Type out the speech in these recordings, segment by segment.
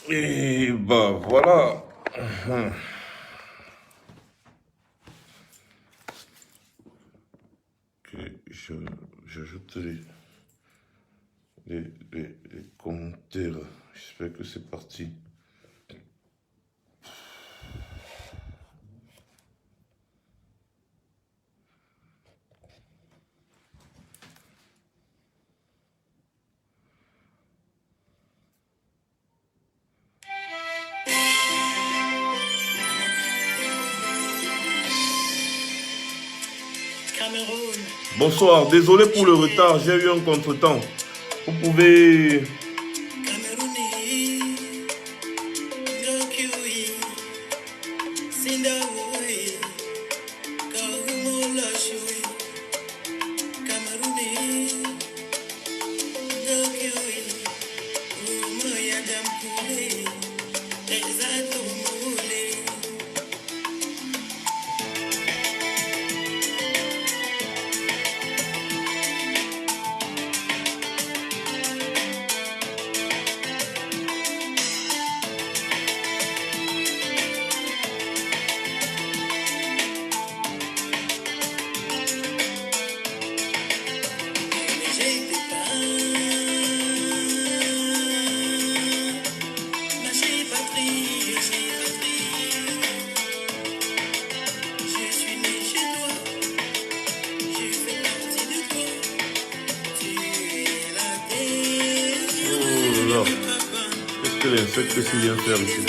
Et bah voilà. Ok, j'ajoute les commentaires. J'espère que c'est parti. Bonsoir, désolé pour le retard, j'ai eu un contretemps. Vous pouvez... Qu'est-ce que l'insecte s'il vient faire ici?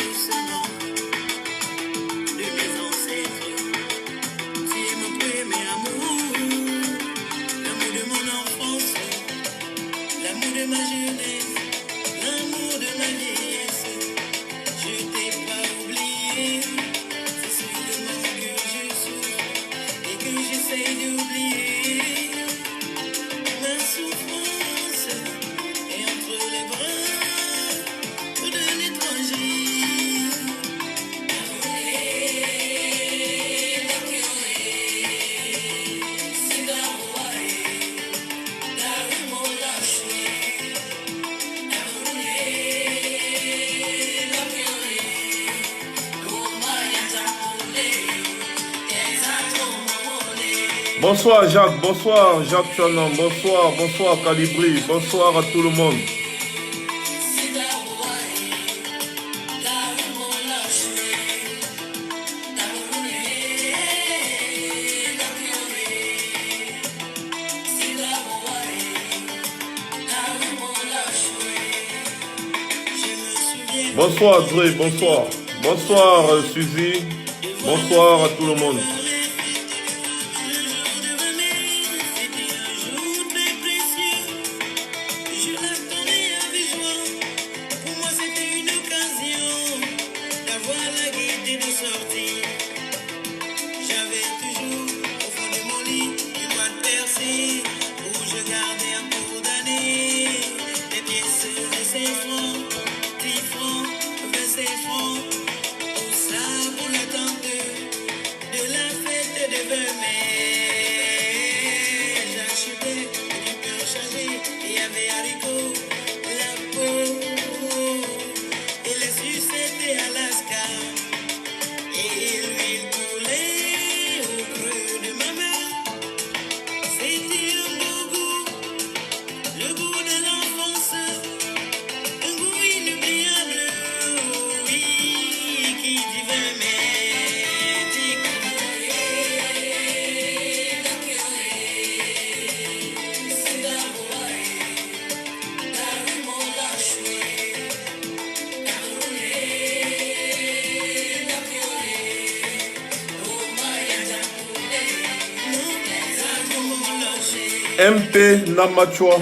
Bonsoir Jacques Chanon, bonsoir Calibri, bonsoir à tout le monde. Bonsoir Dre, bonsoir. Bonsoir Suzy, bonsoir à tout le monde. MP Namachua.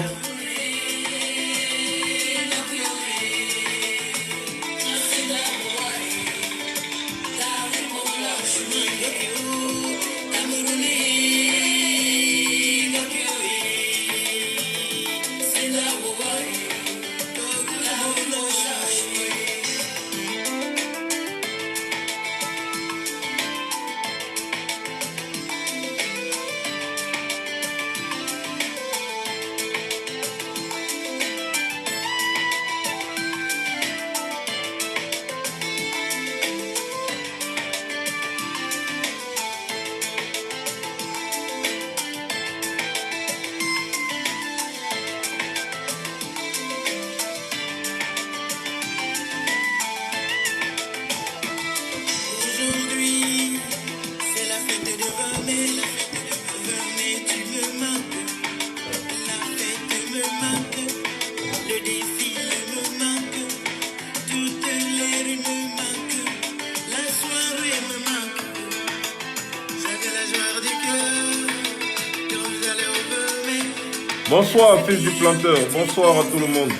Bonsoir, fils du planteur. Bonsoir à tout le monde.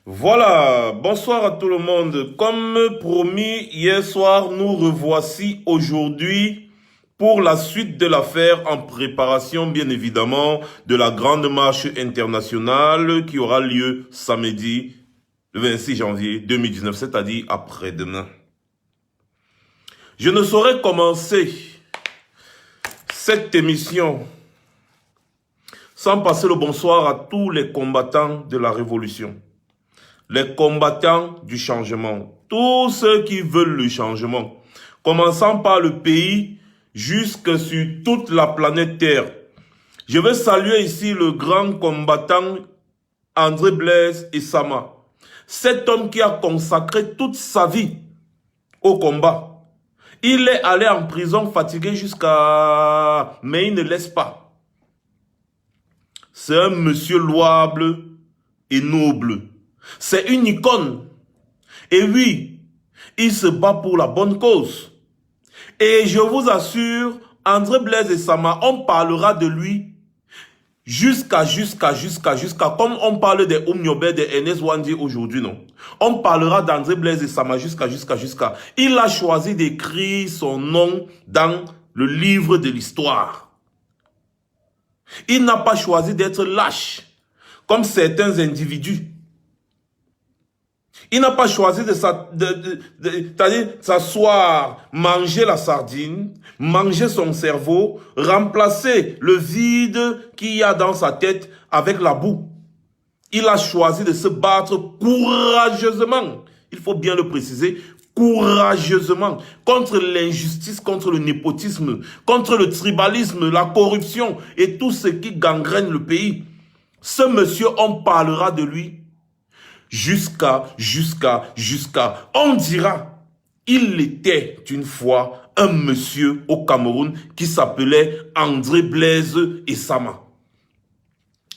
Voilà, bonsoir à tout le monde. Comme promis hier soir, nous revoici aujourd'hui pour la suite de l'affaire en préparation, bien évidemment, de la grande marche internationale qui aura lieu samedi, le 26 janvier 2019, c'est-à-dire après-demain. Je ne saurais commencer cette émission sans passer le bonsoir à tous les combattants de la révolution. Les combattants du changement, tous ceux qui veulent le changement, commençant par le pays jusque sur toute la planète Terre. Je veux saluer ici le grand combattant André Blaise Essama, cet homme qui a consacré toute sa vie au combat. Il est allé en prison fatigué jusqu'à... mais il ne laisse pas. C'est un monsieur louable et noble. C'est une icône. Et oui, il se bat pour la bonne cause. Et je vous assure, André Blaise Essama, on parlera de lui jusqu'à, comme on parle des Oumniobé, des Enes Wandi aujourd'hui, non. On parlera d'André Blaise Essama jusqu'à. Il a choisi d'écrire son nom dans le livre de l'histoire. Il n'a pas choisi d'être lâche, comme certains individus. Il n'a pas choisi de s'asseoir, manger la sardine, manger son cerveau, remplacer le vide qu'il y a dans sa tête avec la boue. Il a choisi de se battre courageusement, il faut bien le préciser, courageusement, contre l'injustice, contre le népotisme, contre le tribalisme, la corruption et tout ce qui gangrène le pays. Ce monsieur, on parlera de lui. Jusqu'à, on dira, il était une fois un monsieur au Cameroun qui s'appelait André Blaise Essama.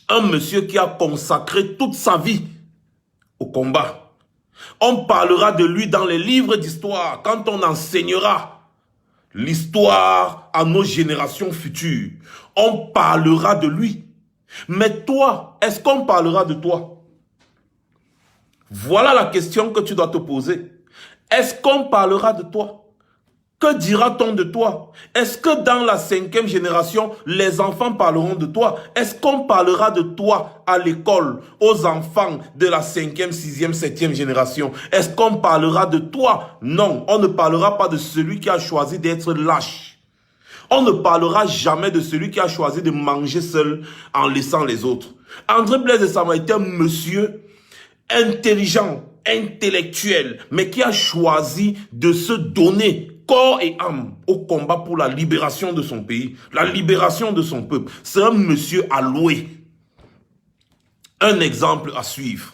Un monsieur qui a consacré toute sa vie au combat. On parlera de lui dans les livres d'histoire, quand on enseignera l'histoire à nos générations futures. On parlera de lui. Mais toi, est-ce qu'on parlera de toi? Voilà la question que tu dois te poser. Est-ce qu'on parlera de toi? Que dira-t-on de toi? Est-ce que dans la 5e génération, les enfants parleront de toi? Est-ce qu'on parlera de toi à l'école, aux enfants de la 5e, 6e, 7e génération? Est-ce qu'on parlera de toi? Non, on ne parlera pas de celui qui a choisi d'être lâche. On ne parlera jamais de celui qui a choisi de manger seul en laissant les autres. André Blaise Essama était un monsieur intelligent, intellectuel, mais qui a choisi de se donner corps et âme au combat pour la libération de son pays, la libération de son peuple. C'est un monsieur à louer. Un exemple à suivre.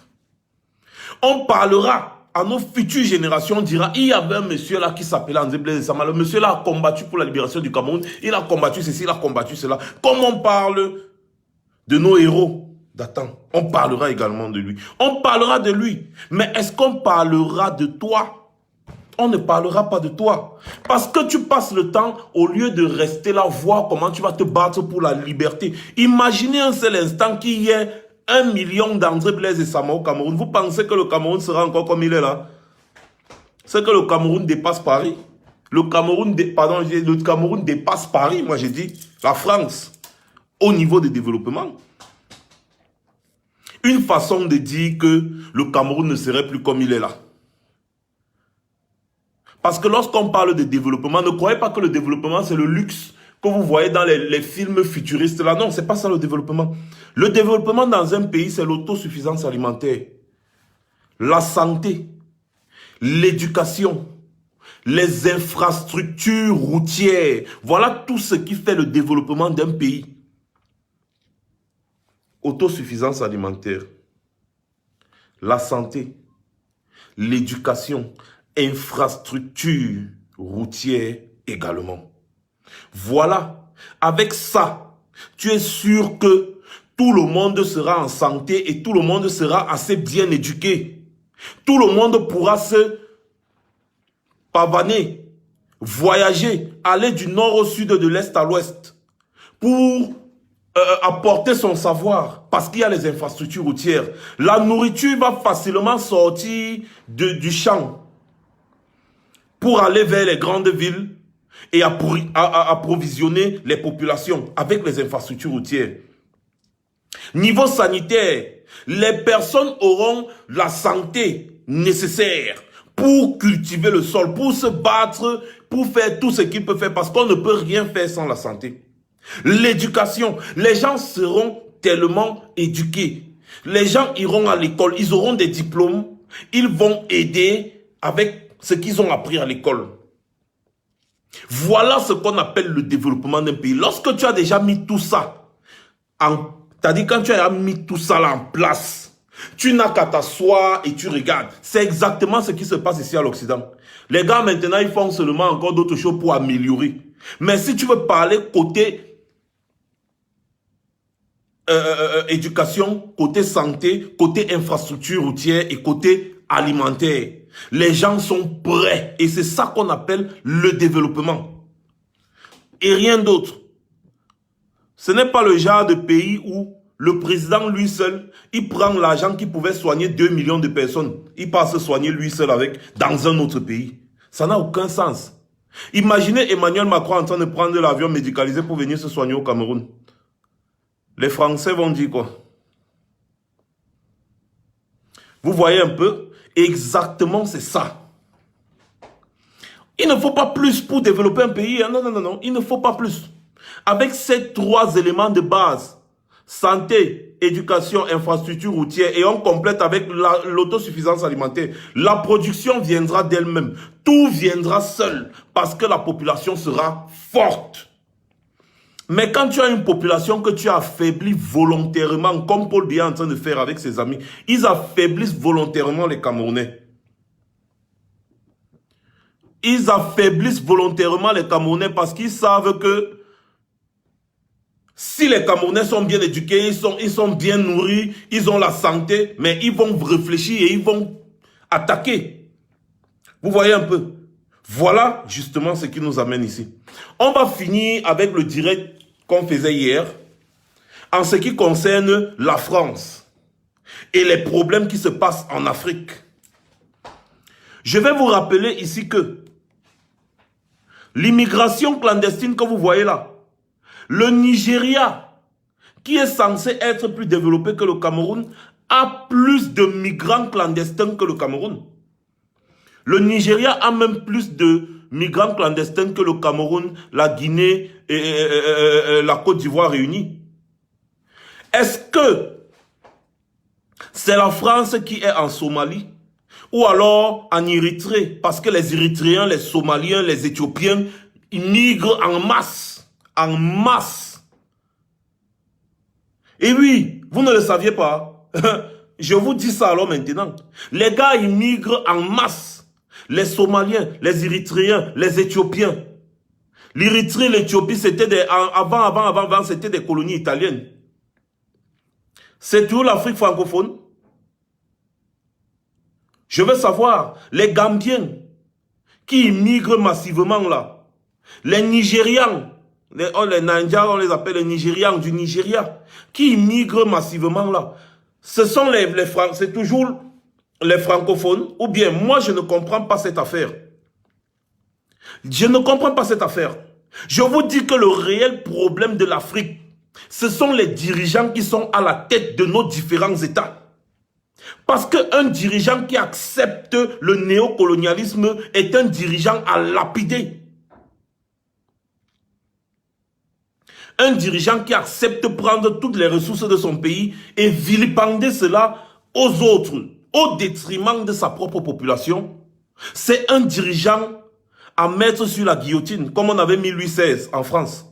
On parlera à nos futures générations, on dira, il y avait un monsieur là qui s'appelait André Blaise Essama. Le monsieur là a combattu pour la libération du Cameroun, il a combattu ceci, il a combattu cela. Comme on parle de nos héros d'antan, on parlera également de lui. On parlera de lui. Mais est-ce qu'on parlera de toi? On ne parlera pas de toi. Parce que tu passes le temps, au lieu de rester là, voir comment tu vas te battre pour la liberté. Imaginez un seul instant qu'il y ait 1 million d'André Blaise Essama au Cameroun. Vous pensez que le Cameroun sera encore comme il est là? C'est que le Cameroun dépasse Paris. Le Cameroun dépasse Paris, moi j'ai dit. la France, au niveau du développement. Une façon de dire que le Cameroun ne serait plus comme il est là. Parce que lorsqu'on parle de développement, ne croyez pas que le développement, c'est le luxe que vous voyez dans les films futuristes là. Non, c'est pas ça le développement. Le développement dans un pays, c'est l'autosuffisance alimentaire, la santé, l'éducation, les infrastructures routières. Voilà tout ce qui fait le développement d'un pays. Autosuffisance alimentaire, la santé, l'éducation, infrastructures routières également. Voilà, avec ça, tu es sûr que tout le monde sera en santé et tout le monde sera assez bien éduqué. Tout le monde pourra se pavaner, voyager, aller du nord au sud, de l'est à l'ouest pour apporter son savoir parce qu'il y a les infrastructures routières. La nourriture va facilement sortir du champ pour aller vers les grandes villes et approvisionner les populations avec les infrastructures routières. Niveau sanitaire, les personnes auront la santé nécessaire pour cultiver le sol, pour se battre, pour faire tout ce qu'ils peuvent faire parce qu'on ne peut rien faire sans la santé. L'éducation, les gens seront tellement éduqués. Les gens iront à l'école, ils auront des diplômes, ils vont aider avec ce qu'ils ont appris à l'école. Voilà ce qu'on appelle le développement d'un pays. Lorsque tu as déjà mis tout ça, c'est-à-dire quand tu as mis tout ça là en place, tu n'as qu'à t'asseoir et tu regardes. C'est exactement ce qui se passe ici à l'Occident. Les gars maintenant, ils font seulement encore d'autres choses pour améliorer. Mais si tu veux parler côté éducation, côté santé, côté infrastructure routière et côté alimentaire, les gens sont prêts. Et c'est ça qu'on appelle le développement. Et rien d'autre. Ce n'est pas le genre de pays où le président lui seul, il prend l'argent qui pouvait soigner 2 millions de personnes. Il part se soigner lui seul avec dans un autre pays. Ça n'a aucun sens. Imaginez Emmanuel Macron en train de prendre l'avion médicalisé pour venir se soigner au Cameroun. Les Français vont dire quoi? Vous voyez un peu? Exactement, c'est ça. Il ne faut pas plus pour développer un pays. Non, non, non, non. Il ne faut pas plus. Avec ces 3 éléments de base, santé, éducation, infrastructure routière, et on complète avec l'autosuffisance alimentaire, la production viendra d'elle-même. Tout viendra seul parce que la population sera forte. Mais quand tu as une population que tu affaiblis volontairement, comme Paul Biya est en train de faire avec ses amis, ils affaiblissent volontairement les Camerounais. Ils affaiblissent volontairement les Camerounais parce qu'ils savent que si les Camerounais sont bien éduqués, ils sont bien nourris, ils ont la santé, mais ils vont réfléchir et ils vont attaquer. Vous voyez un peu? Voilà justement ce qui nous amène ici. On va finir avec le direct qu'on faisait hier en ce qui concerne la France et les problèmes qui se passent en Afrique. Je vais vous rappeler ici que l'immigration clandestine que vous voyez là, le Nigeria, qui est censé être plus développé que le Cameroun, a plus de migrants clandestins que le Cameroun. Le Nigeria a même plus de migrants clandestins que le Cameroun, la Guinée et la Côte d'Ivoire réunis. Est-ce que c'est la France qui est en Somalie ou alors en Érythrée? Parce que les Érythréens, les Somaliens, les Éthiopiens, ils migrent en masse. En masse. Et oui, vous ne le saviez pas. Je vous dis ça alors maintenant. Les gars, ils migrent en masse. Les Somaliens, les Érythréens, les Éthiopiens. L'Érythrée, l'Éthiopie, c'était avant, c'était des colonies italiennes. C'est toujours l'Afrique francophone. Je veux savoir, les Gambiens qui migrent massivement là, les Nigérians, les Nanjas, on les appelle les Nigérians du Nigeria, qui migrent massivement là, ce sont c'est toujours les francophones, ou bien moi je ne comprends pas cette affaire. Je ne comprends pas cette affaire. Je vous dis que le réel problème de l'Afrique, ce sont les dirigeants qui sont à la tête de nos différents États. Parce qu'un dirigeant qui accepte le néocolonialisme est un dirigeant à lapider. Un dirigeant qui accepte prendre toutes les ressources de son pays et vilipender cela aux autres, au détriment de sa propre population, c'est un dirigeant à mettre sur la guillotine, comme on avait mis Louis XVI en France.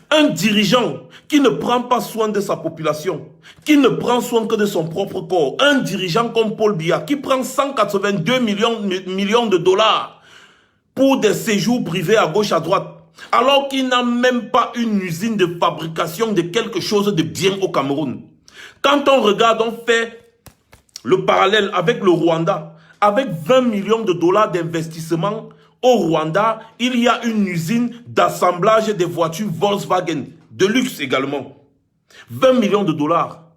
Un dirigeant qui ne prend pas soin de sa population, qui ne prend soin que de son propre corps, un dirigeant comme Paul Biya, qui prend 182 millions de dollars pour des séjours privés à gauche à droite, alors qu'il n'a même pas une usine de fabrication de quelque chose de bien au Cameroun. Quand on regarde, on fait le parallèle avec le Rwanda, avec 20 millions de dollars d'investissement au Rwanda, il y a une usine d'assemblage des voitures Volkswagen, de luxe également. 20 millions de dollars.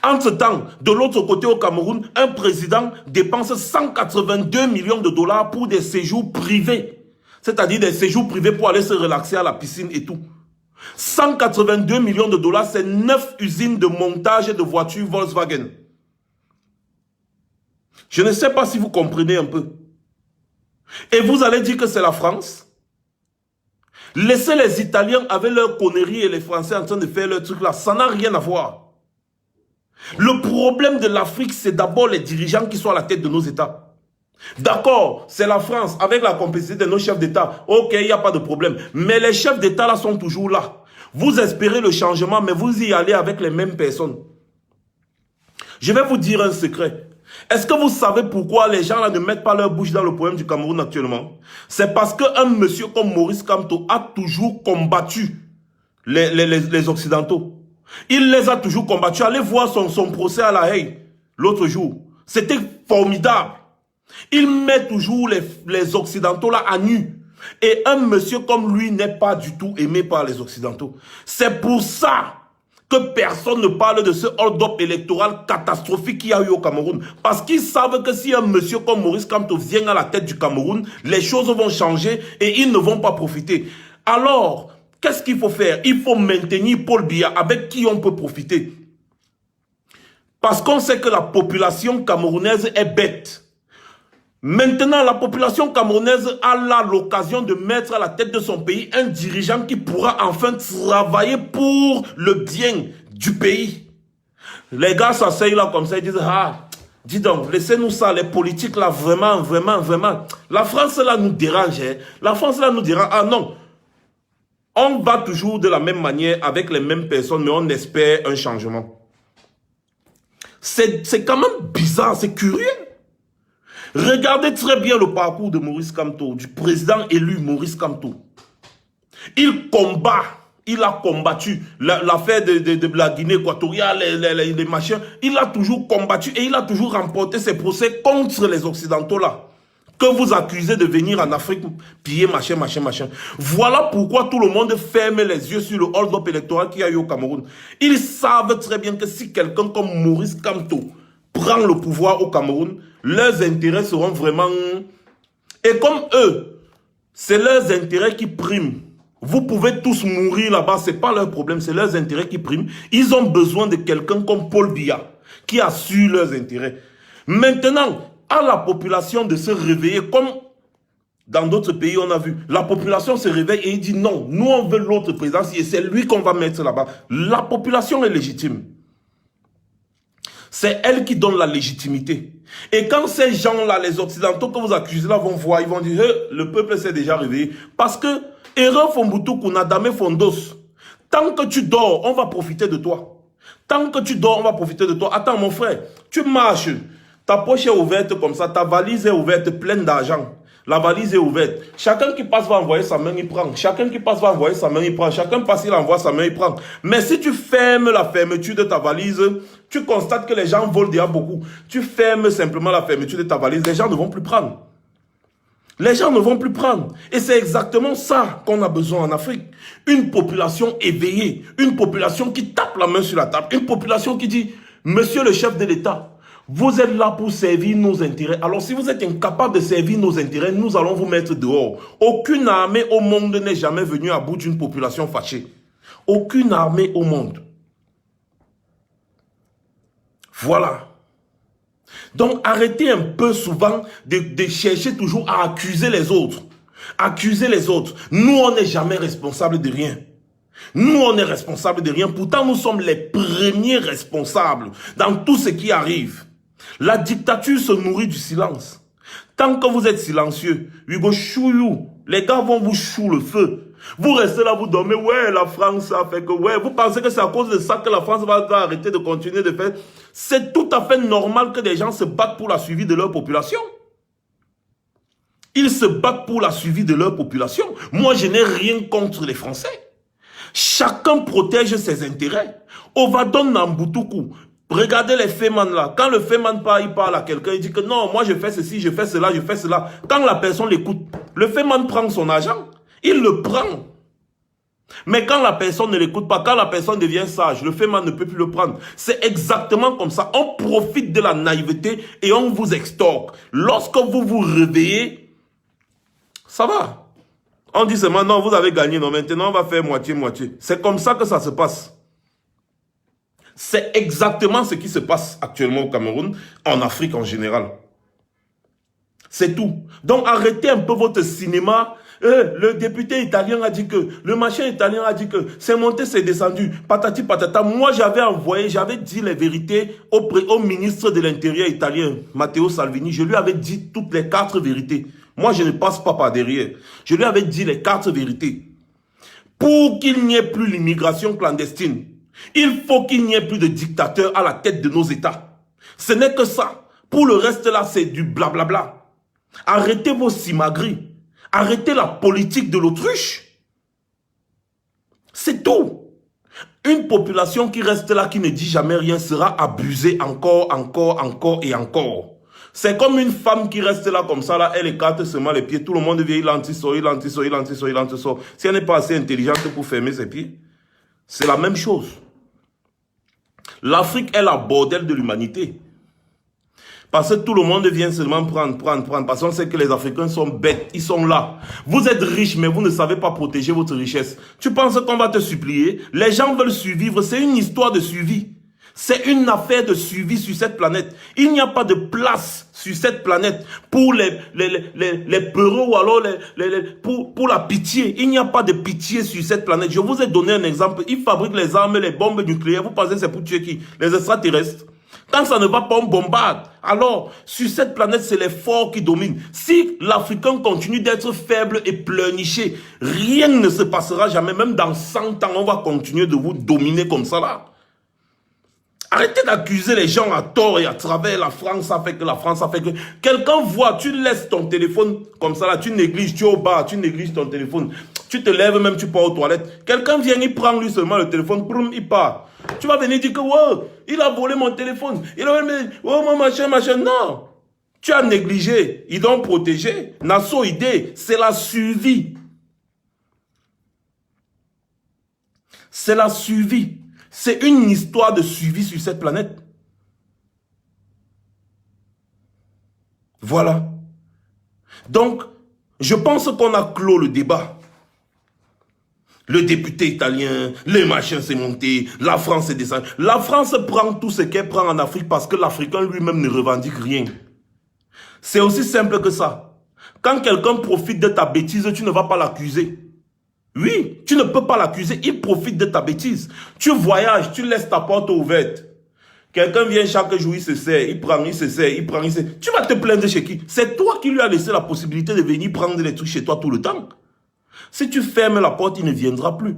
Entre-temps, de l'autre côté au Cameroun, un président dépense 182 millions de dollars pour des séjours privés. C'est-à-dire des séjours privés pour aller se relaxer à la piscine et tout. 182 millions de dollars, c'est 9 usines de montage de voitures Volkswagen. Je ne sais pas si vous comprenez un peu. Et vous allez dire que c'est la France? Laissez les Italiens avec leurs conneries et les Français en train de faire leur truc là. Ça n'a rien à voir. Le problème de l'Afrique, c'est d'abord les dirigeants qui sont à la tête de nos États. D'accord, c'est la France avec la complicité de nos chefs d'État. Ok, il n'y a pas de problème. Mais les chefs d'État là sont toujours là. Vous espérez le changement, mais vous y allez avec les mêmes personnes. Je vais vous dire un secret. Est-ce que vous savez pourquoi les gens là ne mettent pas leur bouche dans le problème du Cameroun actuellement? C'est parce qu'un monsieur comme Maurice Kamto a toujours combattu les Occidentaux. Il les a toujours combattus. Allez voir son procès à La Haye l'autre jour. C'était formidable. Il met toujours les Occidentaux là à nu. Et un monsieur comme lui n'est pas du tout aimé par les Occidentaux. C'est pour ça que personne ne parle de ce hold-up électoral catastrophique qu'il y a eu au Cameroun. Parce qu'ils savent que si un monsieur comme Maurice Kamto vient à la tête du Cameroun, les choses vont changer et ils ne vont pas profiter. Alors, qu'est-ce qu'il faut faire? Il faut maintenir Paul Biya avec qui on peut profiter. Parce qu'on sait que la population camerounaise est bête. Maintenant, la population camerounaise a là l'occasion de mettre à la tête de son pays un dirigeant qui pourra enfin travailler pour le bien du pays. Les gars s'asseyent là comme ça, ils disent, ah, dis donc, laissez-nous ça, les politiques là, vraiment, vraiment, vraiment. La France là nous dérange, hein. La France là nous dérange. Ah non, on va toujours de la même manière avec les mêmes personnes, mais on espère un changement. C'est quand même bizarre, c'est curieux. Regardez très bien le parcours de Maurice Kamto, du président élu Maurice Kamto. Il combat, il a combattu l'affaire de la Guinée équatoriale, les machins. Il a toujours combattu et il a toujours remporté ses procès contre les Occidentaux là. Que vous accusez de venir en Afrique piller, machin, machin, machin. Voilà pourquoi tout le monde ferme les yeux sur le hold-up électoral qu'il y a eu au Cameroun. Ils savent très bien que si quelqu'un comme Maurice Kamto prend le pouvoir au Cameroun, leurs intérêts seront vraiment... Et comme eux, c'est leurs intérêts qui priment. Vous pouvez tous mourir là-bas, ce n'est pas leur problème, c'est leurs intérêts qui priment. Ils ont besoin de quelqu'un comme Paul Biya, qui assure leurs intérêts. Maintenant, à la population de se réveiller, comme dans d'autres pays on a vu, la population se réveille et il dit non, nous on veut l'autre président et c'est lui qu'on va mettre là-bas. La population est légitime. C'est elle qui donne la légitimité. Et quand ces gens-là, les Occidentaux que vous accusez là, vont voir, ils vont dire le peuple s'est déjà réveillé. Parce que, Erreur Fombutu Kunadame Fondos, tant que tu dors, on va profiter de toi. Tant que tu dors, on va profiter de toi. Attends mon frère, tu marches, ta poche est ouverte comme ça, ta valise est ouverte, pleine d'argent. La valise est ouverte. Chacun qui passe va envoyer sa main, il prend. Chacun qui passe va envoyer sa main, il prend. Chacun passe, il envoie sa main, il prend. Mais si tu fermes la fermeture de ta valise, tu constates que les gens volent déjà beaucoup. Tu fermes simplement la fermeture de ta valise, les gens ne vont plus prendre. Les gens ne vont plus prendre. Et c'est exactement ça qu'on a besoin en Afrique. Une population éveillée. Une population qui tape la main sur la table. Une population qui dit, monsieur le chef de l'État, Vous êtes là pour servir nos intérêts. Alors si vous êtes incapable de servir nos intérêts, nous allons vous mettre dehors. Aucune armée au monde n'est jamais venue à bout d'une population fâchée. Aucune armée au monde. Voilà. Donc arrêtez un peu souvent de chercher toujours à accuser les autres. Accuser les autres. Nous, on n'est jamais responsable de rien. Nous, on est responsable de rien. Pourtant, nous sommes les premiers responsables dans tout ce qui arrive. La dictature se nourrit du silence. Tant que vous êtes silencieux, we go shoot you. Les gars vont vous chou le feu. Vous restez là, vous dormez. Ouais, la France a fait que... Ouais, vous pensez que c'est à cause de ça que la France va arrêter de continuer de faire. C'est tout à fait normal que des gens se battent pour la suivi de leur population. Ils se battent pour la suivi de leur population. Moi, je n'ai rien contre les Français. Chacun protège ses intérêts. Ovadon Nambutuku. Regardez les Feman là. Quand le Feman parle, il parle à quelqu'un, il dit que non, moi je fais ceci, je fais cela, je fais cela. Quand la personne l'écoute, le Feman prend son argent. Il le prend. Mais quand la personne ne l'écoute pas, quand la personne devient sage, le Feman ne peut plus le prendre. C'est exactement comme ça. On profite de la naïveté et on vous extorque. Lorsque vous vous réveillez, ça va. On dit seulement, non, vous avez gagné, non, maintenant on va faire moitié-moitié. C'est comme ça que ça se passe. C'est exactement ce qui se passe actuellement au Cameroun, en Afrique en général. C'est tout. Donc arrêtez un peu votre cinéma. Le député italien a dit que, le machin italien a dit que, c'est monté, c'est descendu, patati patata. Moi j'avais dit les vérités au ministre de l'Intérieur italien, Matteo Salvini. Je lui avais dit toutes les 4 vérités. Moi, je ne passe pas par derrière. Je lui avais dit les 4 vérités. Pour qu'il n'y ait plus l'immigration clandestine, il faut qu'il n'y ait plus de dictateurs à la tête de nos États. Ce n'est que ça. Pour le reste, là, c'est du blablabla. Arrêtez vos simagrées. Arrêtez la politique de l'autruche. C'est tout. Une population qui reste là, qui ne dit jamais rien, sera abusée encore et encore. C'est comme une femme qui reste là comme ça, là, elle écarte seulement les pieds. Tout le monde vient, il lentissort. Si elle n'est pas assez intelligente pour fermer ses pieds, c'est la même chose. L'Afrique est la bordel de l'humanité. Parce que tout le monde vient seulement prendre. Parce qu'on sait que les Africains sont bêtes, ils sont là. Vous êtes riches, mais vous ne savez pas protéger votre richesse. Tu penses qu'on va te supplier? Les gens veulent survivre, c'est une histoire de survie. C'est une affaire de survie sur cette planète. Il n'y a pas de place sur cette planète pour les peureux ou alors pour la pitié. Il n'y a pas de pitié sur cette planète. Je vous ai donné un exemple. Ils fabriquent les armes, les bombes nucléaires. Vous pensez que c'est pour tuer qui? Les extraterrestres. Quand ça ne va pas, on bombarde. Alors, sur cette planète, c'est les forts qui dominent. Si l'Africain continue d'être faible et pleurniché, rien ne se passera jamais. Même dans 100 ans, on va continuer de vous dominer comme ça là. Arrêtez d'accuser les gens à tort et à travers. La France a fait que, la France a fait que. Quelqu'un voit, tu laisses ton téléphone comme ça là, tu négliges, tu es au bar, tu négliges ton téléphone. Tu te lèves même, tu pars aux toilettes. Quelqu'un vient, il prend lui seulement le téléphone, il part. Tu vas venir dire que, wow, il a volé mon téléphone. Il a volé, oh, mon machin. Non. Tu as négligé. Ils doivent protéger. Nassau idée, c'est la survie. C'est la survie. C'est une histoire de survie sur cette planète. Voilà. Donc, je pense qu'on a clos le débat. Le député italien, les machins s'est monté, la France est descendue. La France prend tout ce qu'elle prend en Afrique parce que l'Africain lui-même ne revendique rien. C'est aussi simple que ça. Quand quelqu'un profite de ta bêtise, tu ne vas pas l'accuser. Oui, tu ne peux pas l'accuser, il profite de ta bêtise. Tu voyages, tu laisses ta porte ouverte. Quelqu'un vient chaque jour, il se sert, il prend, il se sert, il prend, il se sert. Tu vas te plaindre chez qui? C'est toi qui lui as laissé la possibilité de venir prendre les trucs chez toi tout le temps. Si tu fermes la porte, il ne viendra plus.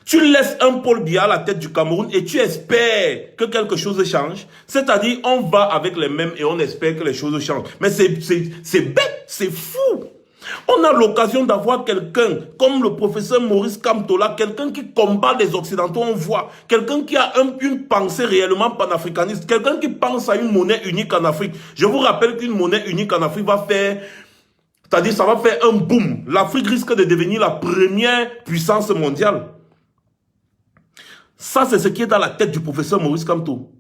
Tu laisses un Paul Biya à la tête du Cameroun et tu espères que quelque chose change. C'est-à-dire, on va avec les mêmes et on espère que les choses changent. Mais c'est bête, c'est fou. On a l'occasion d'avoir quelqu'un comme le professeur Maurice Kamtola, quelqu'un qui combat les Occidentaux, on voit. Quelqu'un qui a une pensée réellement panafricaniste, quelqu'un qui pense à une monnaie unique en Afrique. Je vous rappelle qu'une monnaie unique en Afrique va faire... C'est-à-dire, ça va faire un boom. L'Afrique risque de devenir la première puissance mondiale. Ça, c'est ce qui est dans la tête du professeur Maurice Kamto.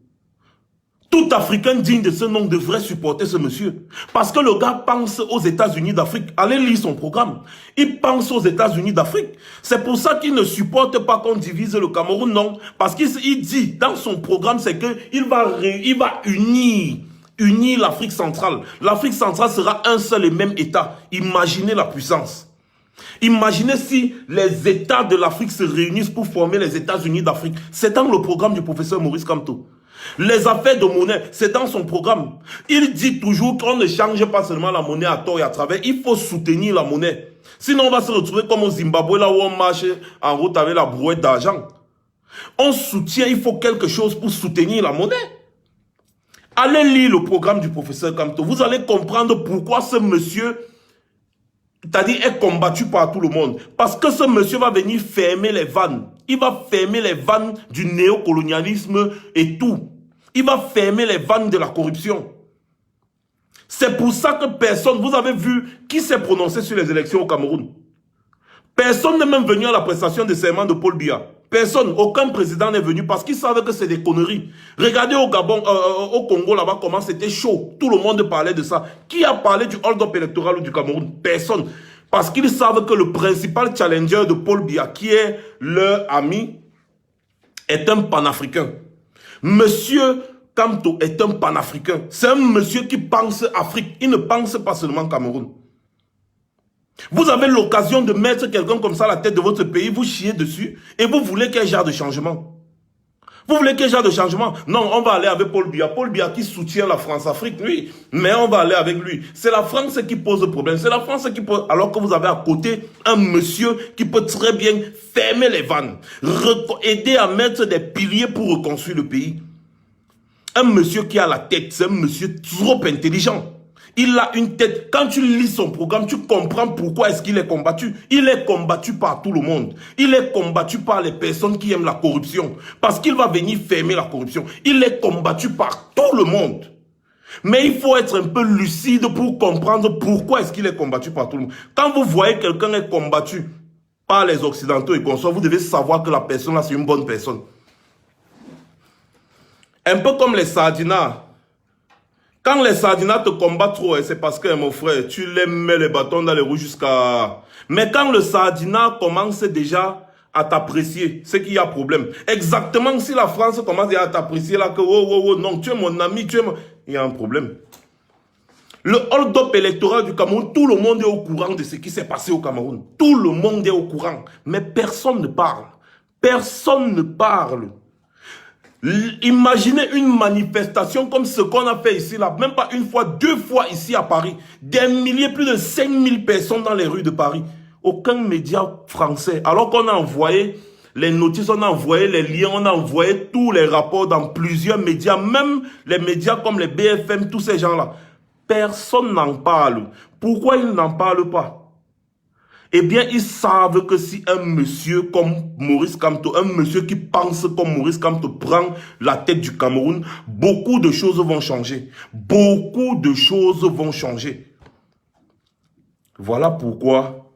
Tout Africain digne de ce nom devrait supporter ce monsieur. Parce que le gars pense aux États-Unis d'Afrique. Allez lire son programme. Il pense aux États-Unis d'Afrique. C'est pour ça qu'il ne supporte pas qu'on divise le Cameroun, non. Parce qu'il dit dans son programme, c'est qu'il va unir l'Afrique centrale. L'Afrique centrale sera un seul et même État. Imaginez la puissance. Imaginez si les États de l'Afrique se réunissent pour former les États-Unis d'Afrique. C'est dans le programme du professeur Maurice Kamto. Les affaires de monnaie, c'est dans son programme. Il dit toujours qu'on ne change pas seulement la monnaie à tort et à travers. Il faut soutenir la monnaie. Sinon, on va se retrouver comme au Zimbabwe, là où on marche en route avec la brouette d'argent. On soutient, il faut quelque chose pour soutenir la monnaie. Allez lire le programme du professeur Kamto. Vous allez comprendre pourquoi ce monsieur, c'est-à-dire, est combattu par tout le monde. Parce que ce monsieur va venir fermer les vannes. Il va fermer les vannes du néocolonialisme et tout. Il va fermer les vannes de la corruption. C'est pour ça que personne, vous avez vu qui s'est prononcé sur les élections au Cameroun. Personne n'est même venu à la prestation de serment de Paul Biya. Personne, aucun président n'est venu parce qu'ils savaient que c'est des conneries. Regardez au Gabon, au Congo là-bas comment c'était chaud. Tout le monde parlait de ça. Qui a parlé du hold-up électoral du Cameroun? Personne. Parce qu'ils savent que le principal challenger de Paul Biya, qui est leur ami, est un panafricain. Monsieur Kamto est un panafricain. C'est un monsieur qui pense Afrique. Il ne pense pas seulement Cameroun. Vous avez l'occasion de mettre quelqu'un comme ça à la tête de votre pays, vous chiez dessus et vous voulez quel genre de changement? Vous voulez quel genre de changement? Non, on va aller avec Paul Biya. Paul Biya qui soutient la France-Afrique, oui. Mais on va aller avec lui. C'est la France qui pose le problème. C'est la France qui pose... Alors que vous avez à côté un monsieur qui peut très bien fermer les vannes. Aider à mettre des piliers pour reconstruire le pays. Un monsieur qui a la tête, c'est un monsieur trop intelligent. Il a une tête. Quand tu lis son programme, tu comprends pourquoi est-ce qu'il est combattu. Il est combattu par tout le monde. Il est combattu par les personnes qui aiment la corruption. Parce qu'il va venir fermer la corruption. Il est combattu par tout le monde. Mais il faut être un peu lucide pour comprendre pourquoi est-ce qu'il est combattu par tout le monde. Quand vous voyez quelqu'un est combattu par les Occidentaux et consorts, vous devez savoir que la personne là, c'est une bonne personne. Un peu comme les Sardinas. Quand les Sardinas te combattent trop, c'est parce que, mon frère, tu les mets les bâtons dans les roues jusqu'à... Mais quand le Sardina commence déjà à t'apprécier, c'est qu'il y a problème. Exactement si la France commence à t'apprécier là, que oh, non, tu es mon ami, il y a un problème. Le hold-up électoral du Cameroun, tout le monde est au courant de ce qui s'est passé au Cameroun. Tout le monde est au courant. Mais personne ne parle. Personne ne parle. Imaginez une manifestation comme ce qu'on a fait ici, là, même pas une fois, 2 fois ici à Paris. Des milliers, plus de 5000 personnes dans les rues de Paris. Aucun média français. Alors qu'on a envoyé les notices, on a envoyé les liens, on a envoyé tous les rapports dans plusieurs médias, même les médias comme les BFM, tous ces gens-là. Personne n'en parle. Pourquoi ils n'en parlent pas? Eh bien, ils savent que si un monsieur comme Maurice Kamto, un monsieur qui pense comme Maurice Kamto prend la tête du Cameroun, beaucoup de choses vont changer. Beaucoup de choses vont changer. Voilà pourquoi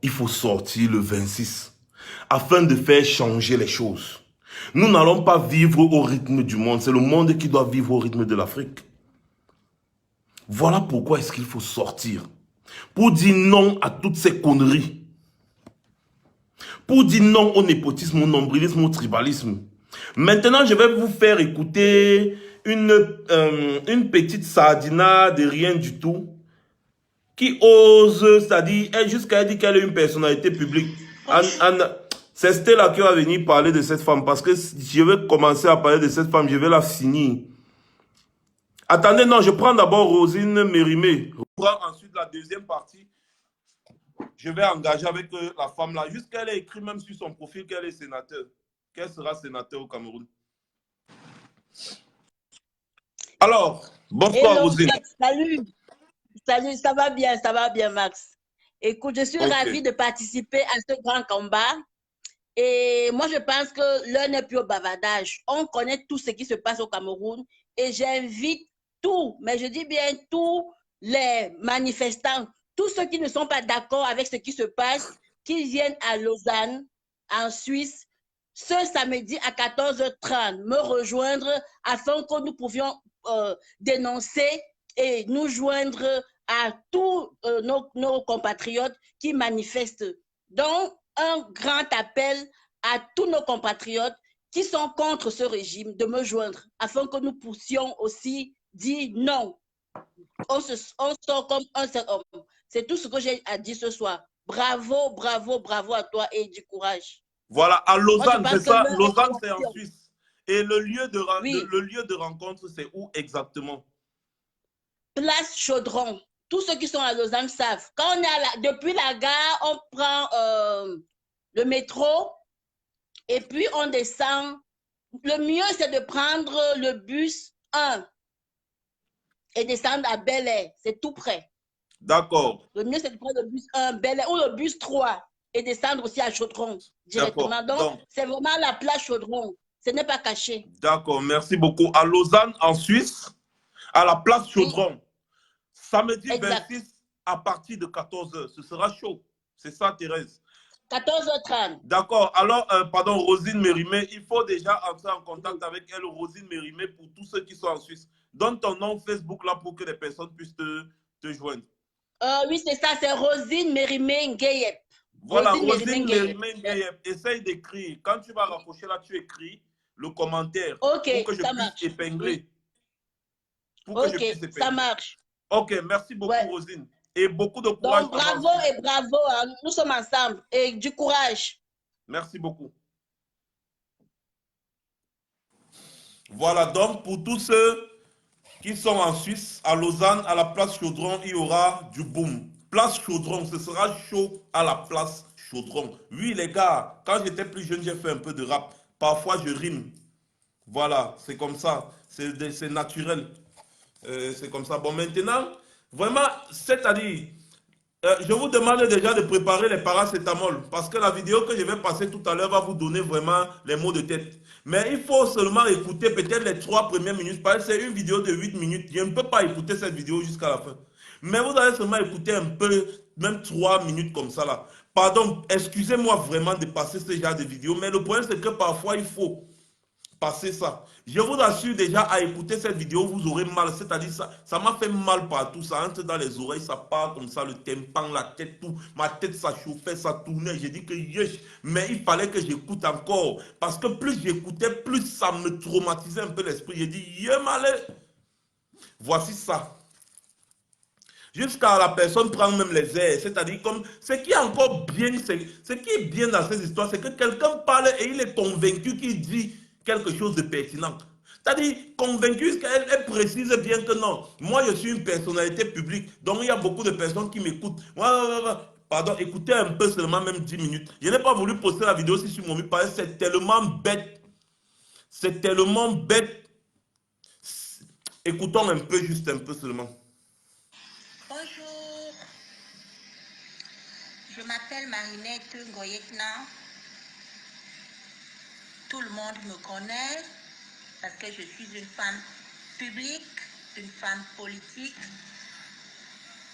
il faut sortir le 26 afin de faire changer les choses. Nous n'allons pas vivre au rythme du monde. C'est le monde qui doit vivre au rythme de l'Afrique. Voilà pourquoi est-ce qu'il faut sortir. Pour dire non à toutes ces conneries. Pour dire non au népotisme, au nombrilisme, au tribalisme. Maintenant, je vais vous faire écouter une petite sardina de rien du tout. Qui ose, c'est-à-dire, jusqu'à dire qu'elle est une personnalité publique. C'est Stella qui va venir parler de cette femme parce que je vais commencer à parler de cette femme, je vais la finir. Attendez, non, je prends d'abord Rosine Mérimée. Je prends ensuite la deuxième partie. Je vais engager avec la femme là, jusqu'elle ait écrit même sur son profil qu'elle est sénateur. Qu'elle sera sénateur au Cameroun. Alors, bonsoir Hello, Rosine. Max, salut. Salut, ça va bien Max. Écoute, je suis ravie de participer à ce grand combat. Et moi, je pense que l'heure n'est plus au bavardage. On connaît tout ce qui se passe au Cameroun et j'invite tous, mais je dis bien tous les manifestants, tous ceux qui ne sont pas d'accord avec ce qui se passe, qu'ils viennent à Lausanne, en Suisse, ce samedi à 14h30, me rejoindre afin que nous pouvions dénoncer et nous joindre à tous nos compatriotes qui manifestent. Donc, un grand appel à tous nos compatriotes qui sont contre ce régime de me joindre afin que nous puissions aussi dire non. On sort comme un seul homme. C'est tout ce que j'ai à dire ce soir. Bravo, bravo, bravo à toi et du courage. Voilà, à Lausanne, c'est ça. Lausanne, est c'est en Suisse. Et le lieu oui. le lieu de rencontre, c'est où exactement? Place Chaudron. Tous ceux qui sont à Lausanne savent. Quand on est depuis la gare, on prend le métro et puis on descend. Le mieux, c'est de prendre le bus 1 et descendre à Bel-Air. C'est tout près. D'accord. Le mieux, c'est de prendre le bus 1 Bel-Air ou le bus 3 et descendre aussi à Chaudron directement. Donc, c'est vraiment la place Chaudron. Ce n'est pas caché. D'accord, merci beaucoup. À Lausanne, en Suisse, à la place Chaudron, oui. Samedi exact. 26 à partir de 14h. Ce sera chaud. C'est ça, Thérèse? 14h30. D'accord. Alors, pardon, Rosine Mérimée, il faut déjà entrer en contact avec elle, Rosine Mérimée, pour tous ceux qui sont en Suisse. Donne ton nom Facebook là pour que les personnes puissent te joindre. Oui, c'est ça, c'est Rosine Mérimée Ngueyep. Voilà, Rosine Mérimée Ngueyep. Essaye d'écrire. Quand tu vas raccrocher là, tu écris le commentaire pour que je puisse épingler. Pour que je puisse épingler. Ça marche. Ok, merci beaucoup, Rosine. Et beaucoup de courage. Donc, bravo et bravo. Hein. Nous sommes ensemble. Et du courage. Merci beaucoup. Voilà, donc pour tous ceux qui sont en Suisse, à Lausanne, à la place Chaudron, il y aura du boom. Place Chaudron, ce sera chaud à la place Chaudron. Oui, les gars, quand j'étais plus jeune, j'ai fait un peu de rap. Parfois, je rime. Voilà, c'est comme ça. C'est naturel. C'est comme ça. Bon, maintenant, vraiment, c'est-à-dire, je vous demande déjà de préparer les paracétamol parce que la vidéo que je vais passer tout à l'heure va vous donner vraiment les mots de tête. Mais il faut seulement écouter peut-être les 3 premières minutes parce que c'est une vidéo de 8 minutes. Je ne peux pas écouter cette vidéo jusqu'à la fin. Mais vous allez seulement écouter un peu, même 3 minutes comme ça là. Pardon, excusez-moi vraiment de passer ce genre de vidéo, mais le problème c'est que parfois il faut passer ça. Je vous assure déjà à écouter cette vidéo, vous aurez mal. C'est-à-dire ça m'a fait mal partout. Ça entre dans les oreilles, ça part comme ça, le tympan, la tête, tout. Ma tête, ça chauffait, ça tournait. J'ai dit que yes, mais il fallait que j'écoute encore. Parce que plus j'écoutais, plus ça me traumatisait un peu l'esprit. J'ai dit, yeah, malé. Voici ça. Jusqu'à la personne prend même les airs. C'est-à-dire comme ce qui est encore bien, ce qui est bien dans ces histoires, c'est que quelqu'un parle et il est convaincu qu'il dit quelque chose de pertinent. C'est-à-dire convaincu qu'elle précise bien que non. Moi, je suis une personnalité publique. Donc, il y a beaucoup de personnes qui m'écoutent. Pardon, écoutez un peu seulement, même 10 minutes. Je n'ai pas voulu poster la vidéo aussi sur mon mur parce que c'est tellement bête. C'est tellement bête. Écoutons un peu, juste un peu seulement. Bonjour, je m'appelle Marinette Ngoyekna. Tout le monde me connaît parce que je suis une femme publique, une femme politique.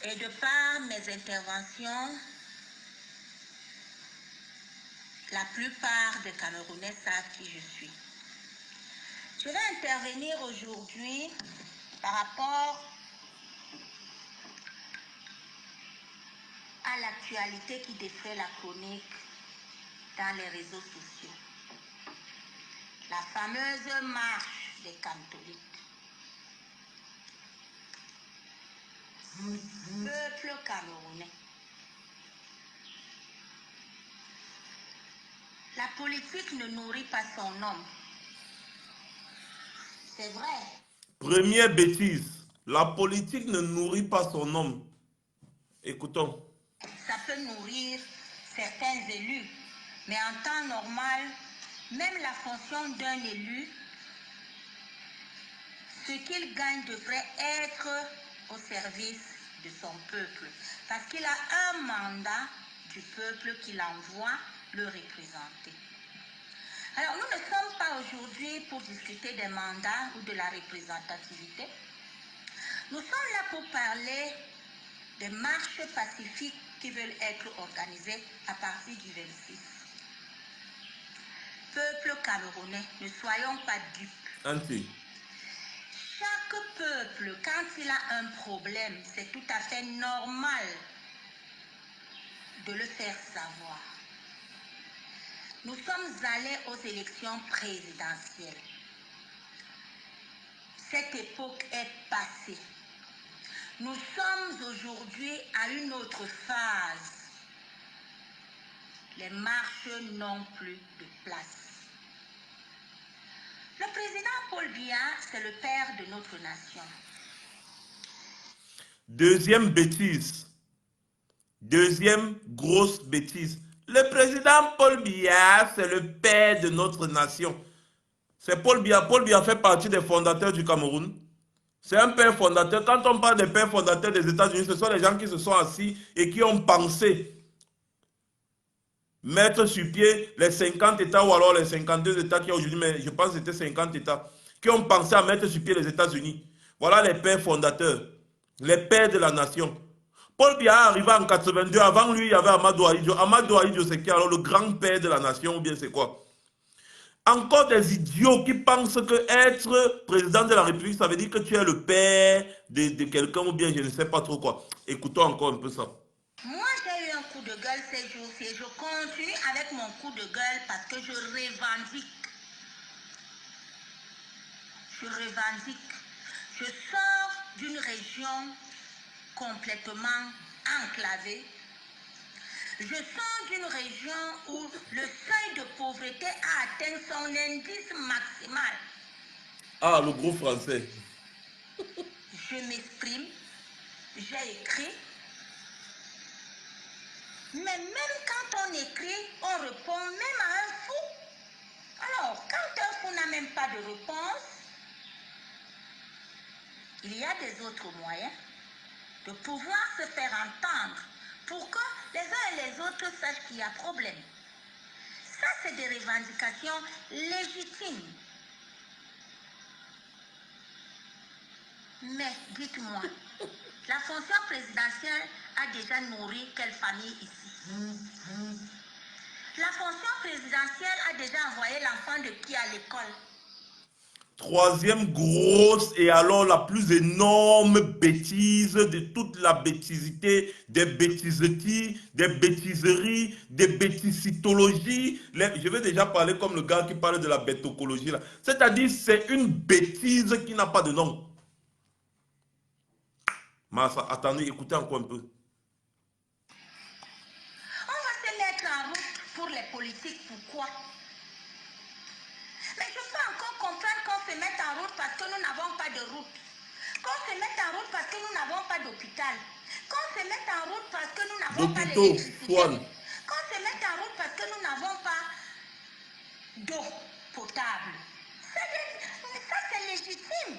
Et de par mes interventions, la plupart des Camerounais savent qui je suis. Je vais intervenir aujourd'hui par rapport à l'actualité qui défait la chronique dans les réseaux sociaux. La fameuse marche des catholiques. Peuple camerounais. La politique ne nourrit pas son homme. C'est vrai. Première bêtise, la politique ne nourrit pas son homme. Écoutons. Ça peut nourrir certains élus, mais en temps normal, même la fonction d'un élu, ce qu'il gagne devrait être au service de son peuple, parce qu'il a un mandat du peuple qu'il envoie le représenter. Alors, nous ne sommes pas aujourd'hui pour discuter des mandats ou de la représentativité. Nous sommes là pour parler des marches pacifiques qui veulent être organisées à partir du 26. Peuple camerounais, ne soyons pas dupes. Anti. Chaque peuple, quand il a un problème, c'est tout à fait normal de le faire savoir. Nous sommes allés aux élections présidentielles. Cette époque est passée. Nous sommes aujourd'hui à une autre phase. Les marches n'ont plus de place. Le président Paul Biya, c'est le père de notre nation. Deuxième bêtise. Deuxième grosse bêtise. Le président Paul Biya, c'est le père de notre nation. C'est Paul Biya. Paul Biya fait partie des fondateurs du Cameroun. C'est un père fondateur. Quand on parle des pères fondateurs des États-Unis, ce sont les gens qui se sont assis et qui ont pensé mettre sur pied les 50 États ou alors les 52 États qui aujourd'hui, mais je pense que c'était 50 États, qui ont pensé à mettre sur pied les États-Unis. Voilà les pères fondateurs, les pères de la nation. Paul Biya arrivé en 82, avant lui, il y avait Amadou Ahidjo. Amadou Ahidjo, c'est qui alors le grand-père de la nation ou bien c'est quoi? Encore des idiots qui pensent que être président de la République, ça veut dire que tu es le père de quelqu'un ou bien je ne sais pas trop quoi. Écoutons encore un peu ça. Moi, j'ai eu un coup de gueule ces jours-ci et je continue avec mon coup de gueule parce que je revendique. Je sors d'une région complètement enclavée. Je sors d'une région où le seuil de pauvreté a atteint son indice maximal. Ah, le gros français. Je m'exprime, j'ai écrit. Mais même quand on écrit, on répond même à un fou. Alors, quand un fou n'a même pas de réponse, il y a des autres moyens de pouvoir se faire entendre pour que les uns et les autres sachent qu'il y a problème. Ça, c'est des revendications légitimes. Mais dites-moi, la fonction présidentielle a déjà nourri quelle famille ici? La fonction présidentielle a déjà envoyé l'enfant de qui à l'école? Troisième grosse et alors la plus énorme bêtise de toute la bêtisité, des bêtisetis, des bêtiseries, des bêtisitologies. Je vais déjà parler comme le gars qui parle de la bêtocologie là. C'est-à-dire c'est une bêtise qui n'a pas de nom. Massa, attendez, écoutez encore un peu. On va se mettre en route pour les politiques, pourquoi? Mais je peux encore comprendre qu'on se mette en route parce que nous n'avons pas de route. Qu'on se mette en route parce que nous n'avons pas d'hôpital. Qu'on se mette en route parce que nous n'avons pas d'électricité. Qu'on se mette en route parce que nous n'avons pas d'eau potable. Ça, c'est légitime.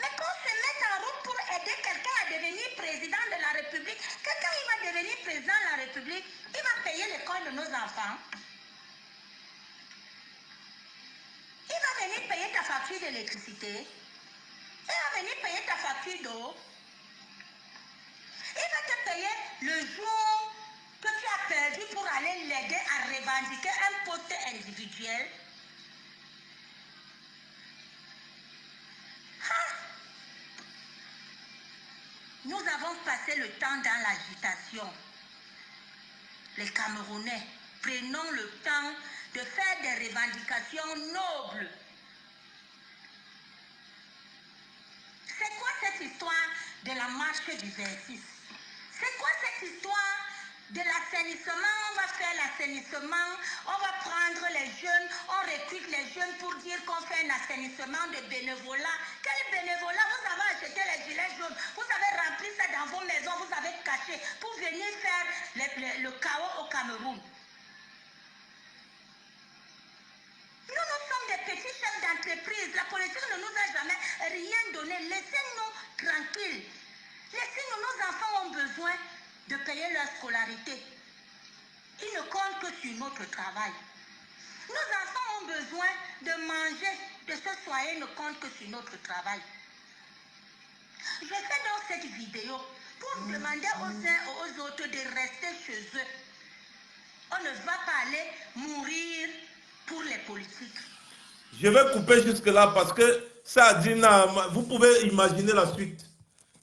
Mais qu'on se mette en route pour aider quelqu'un à devenir président de la République, quelqu'un il va devenir président de la République, il va payer l'école de nos enfants. Il va venir payer ta facture d'électricité. Il va venir payer ta facture d'eau. Il va te payer le jour que tu as perdu pour aller l'aider à revendiquer un poste individuel. Ah! Nous avons passé le temps dans l'agitation. Les Camerounais, prenons le temps de faire des revendications nobles. C'est quoi cette histoire de la marche du 26? C'est quoi cette histoire de l'assainissement? On va faire l'assainissement, on va prendre les jeunes, on recrute les jeunes pour dire qu'on fait un assainissement de bénévolat. Quel bénévolat? Vous avez acheté les gilets jaunes, vous avez rempli ça dans vos maisons, vous avez caché pour venir faire le chaos au Cameroun. Nous sommes des petits chefs d'entreprise. La politique ne nous a jamais rien donné. Laissez-nous tranquilles. Laissez-nous, nos enfants ont besoin de payer leur scolarité. Ils ne comptent que sur notre travail. Nos enfants ont besoin de manger, de se soigner, ne comptent que sur notre travail. Je fais dans cette vidéo pour demander aux uns et aux autres de rester chez eux. On ne va pas aller mourir pour les politiques. Je vais couper jusque-là parce que ça dit, vous pouvez imaginer la suite.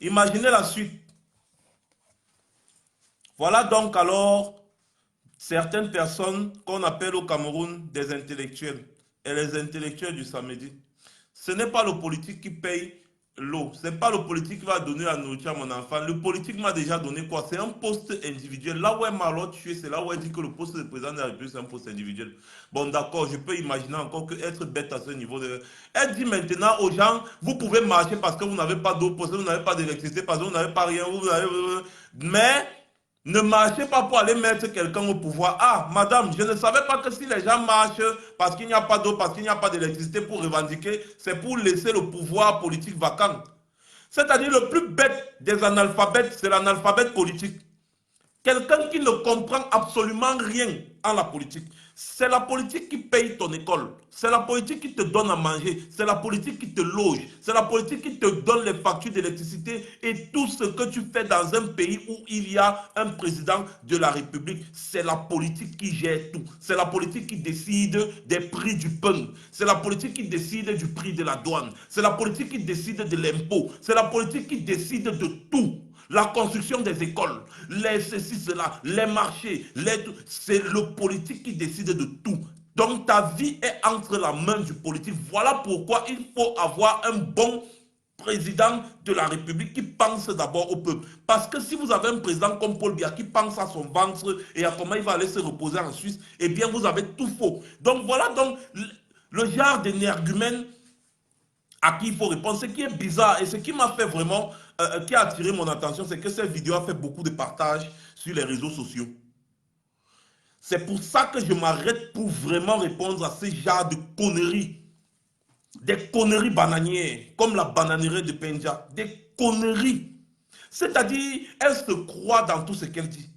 Imaginez la suite. Voilà donc alors certaines personnes qu'on appelle au Cameroun des intellectuels. Et les intellectuels du samedi. Ce n'est pas le politique qui paye l'eau. Ce n'est pas le politique qui va donner la nourriture à mon enfant. Le politique m'a déjà donné quoi? C'est un poste individuel. Là où elle m'a tué, c'est là où elle dit que le poste de président de la République, c'est un poste individuel. Bon, d'accord, je peux imaginer encore que être bête à ce niveau. Elle dit maintenant aux gens, vous pouvez marcher parce que vous n'avez pas d'eau, parce que vous n'avez pas d'électricité, parce que vous n'avez pas rien. Mais ne marchez pas pour aller mettre quelqu'un au pouvoir. Ah, madame, je ne savais pas que si les gens marchent parce qu'il n'y a pas d'eau, parce qu'il n'y a pas d'électricité pour revendiquer, c'est pour laisser le pouvoir politique vacant. C'est-à-dire le plus bête des analphabètes, c'est l'analphabète politique. Quelqu'un qui ne comprend absolument rien en la politique. C'est la politique qui paye ton école. C'est la politique qui te donne à manger. C'est la politique qui te loge. C'est la politique qui te donne les factures d'électricité et tout ce que tu fais dans un pays où il y a un président de la République. C'est la politique qui gère tout. C'est la politique qui décide des prix du pain. C'est la politique qui décide du prix de la douane. C'est la politique qui décide de l'impôt. C'est la politique qui décide de tout. La construction des écoles, les ceci, cela, les marchés, c'est le politique qui décide de tout. Donc ta vie est entre la main du politique. Voilà pourquoi il faut avoir un bon président de la République qui pense d'abord au peuple. Parce que si vous avez un président comme Paul Biya qui pense à son ventre et à comment il va aller se reposer en Suisse, eh bien vous avez tout faux. Donc voilà donc le genre d'énergumène à qui il faut répondre. Ce qui est bizarre et ce qui m'a fait vraiment, qui a attiré mon attention, c'est que cette vidéo a fait beaucoup de partages sur les réseaux sociaux. C'est pour ça que je m'arrête pour vraiment répondre à ce genre de conneries. Des conneries bananières, comme la bananerie de Penja. Des conneries. C'est-à-dire, elle se croit dans tout ce qu'elle dit.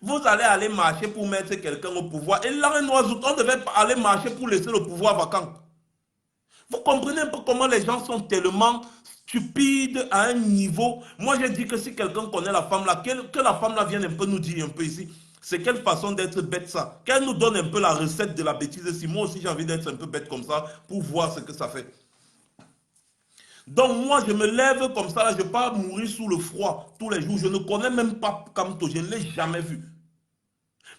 Vous allez aller marcher pour mettre quelqu'un au pouvoir. Et là, on devait aller marcher pour laisser le pouvoir vacant. Vous comprenez un peu comment les gens sont tellement stupides à un niveau. Moi, j'ai dit que si quelqu'un connaît la femme là, que la femme là vienne un peu nous dire un peu ici, c'est quelle façon d'être bête ça. Qu'elle nous donne un peu la recette de la bêtise. Si moi aussi j'ai envie d'être un peu bête comme ça pour voir ce que ça fait. Donc moi, je me lève comme ça, là, je ne vais pas mourir sous le froid tous les jours. Je ne connais même pas Kamto, je ne l'ai jamais vu.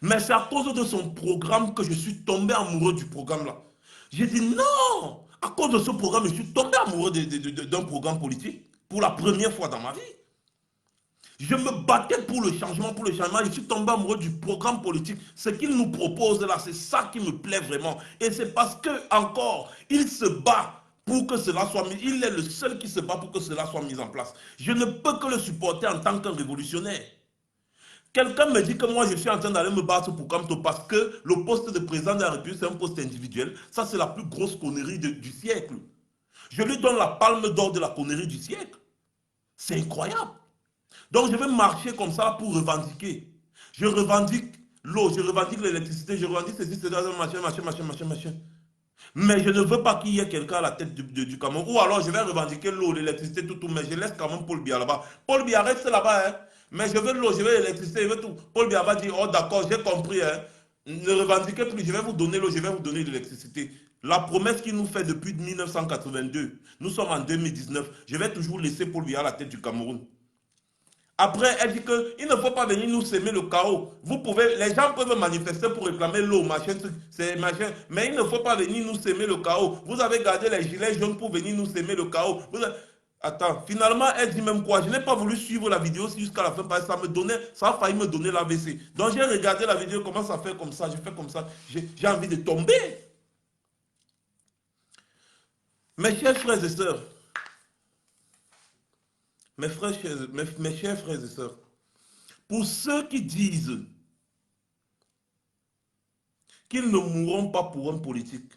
Mais c'est à cause de son programme que je suis tombé amoureux du programme là. J'ai dit non. À cause de ce programme, je suis tombé amoureux d'un programme politique pour la première fois dans ma vie. Je me battais pour le changement, Je suis tombé amoureux du programme politique. Ce qu'il nous propose là, c'est ça qui me plaît vraiment. Et c'est parce que, encore, il se bat pour que cela soit mis. Il est le seul qui se bat pour que cela soit mis en place. Je ne peux que le supporter en tant qu'un révolutionnaire. Quelqu'un me dit que moi je suis en train d'aller me battre pour Kamto parce que le poste de président de la République c'est un poste individuel. Ça c'est la plus grosse connerie du siècle. Je lui donne la palme d'or de la connerie du siècle. C'est incroyable. Donc je vais marcher comme ça pour revendiquer. Je revendique l'eau, je revendique l'électricité, je revendique ceci, machin. Mais je ne veux pas qu'il y ait quelqu'un à la tête du Cameroun. Ou alors je vais revendiquer l'eau, l'électricité, tout, mais je laisse quand même Paul Biya là-bas. Paul Biya reste là-bas, hein. Mais je veux l'eau, je veux l'électricité, je veux tout. Paul Biya va dire, oh d'accord, j'ai compris, hein. Ne revendiquez plus, je vais vous donner l'eau, je vais vous donner l'électricité. La promesse qu'il nous fait depuis 1982, nous sommes en 2019, je vais toujours laisser Paul Biya à la tête du Cameroun. Après, elle dit qu'il ne faut pas venir nous semer le chaos. Les gens peuvent manifester pour réclamer l'eau, machin, mais il ne faut pas venir nous semer le chaos. Vous avez gardé les gilets jaunes pour venir nous semer le chaos. Attends, finalement, elle dit même quoi? Je n'ai pas voulu suivre la vidéo jusqu'à la fin parce que ça a failli me donner l'AVC. Donc j'ai regardé la vidéo, comment ça fait comme ça, je fais comme ça, j'ai envie de tomber. Mes chers frères et sœurs, mes chers frères et sœurs, pour ceux qui disent qu'ils ne mourront pas pour un politique,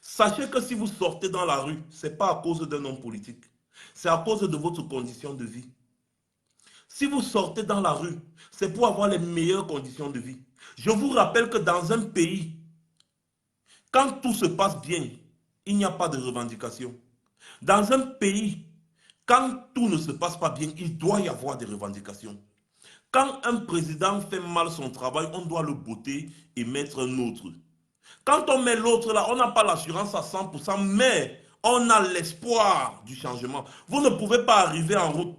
sachez que si vous sortez dans la rue, ce n'est pas à cause d'un homme politique, c'est à cause de votre condition de vie. Si vous sortez dans la rue, c'est pour avoir les meilleures conditions de vie. Je vous rappelle que dans un pays, quand tout se passe bien, il n'y a pas de revendication. Dans un pays, Quand tout ne se passe pas bien, il doit y avoir des revendications. Quand un président fait mal son travail, on doit le botter et mettre un autre. Quand on met l'autre là, on n'a pas l'assurance à 100%, mais on a l'espoir du changement. Vous ne pouvez pas arriver en route.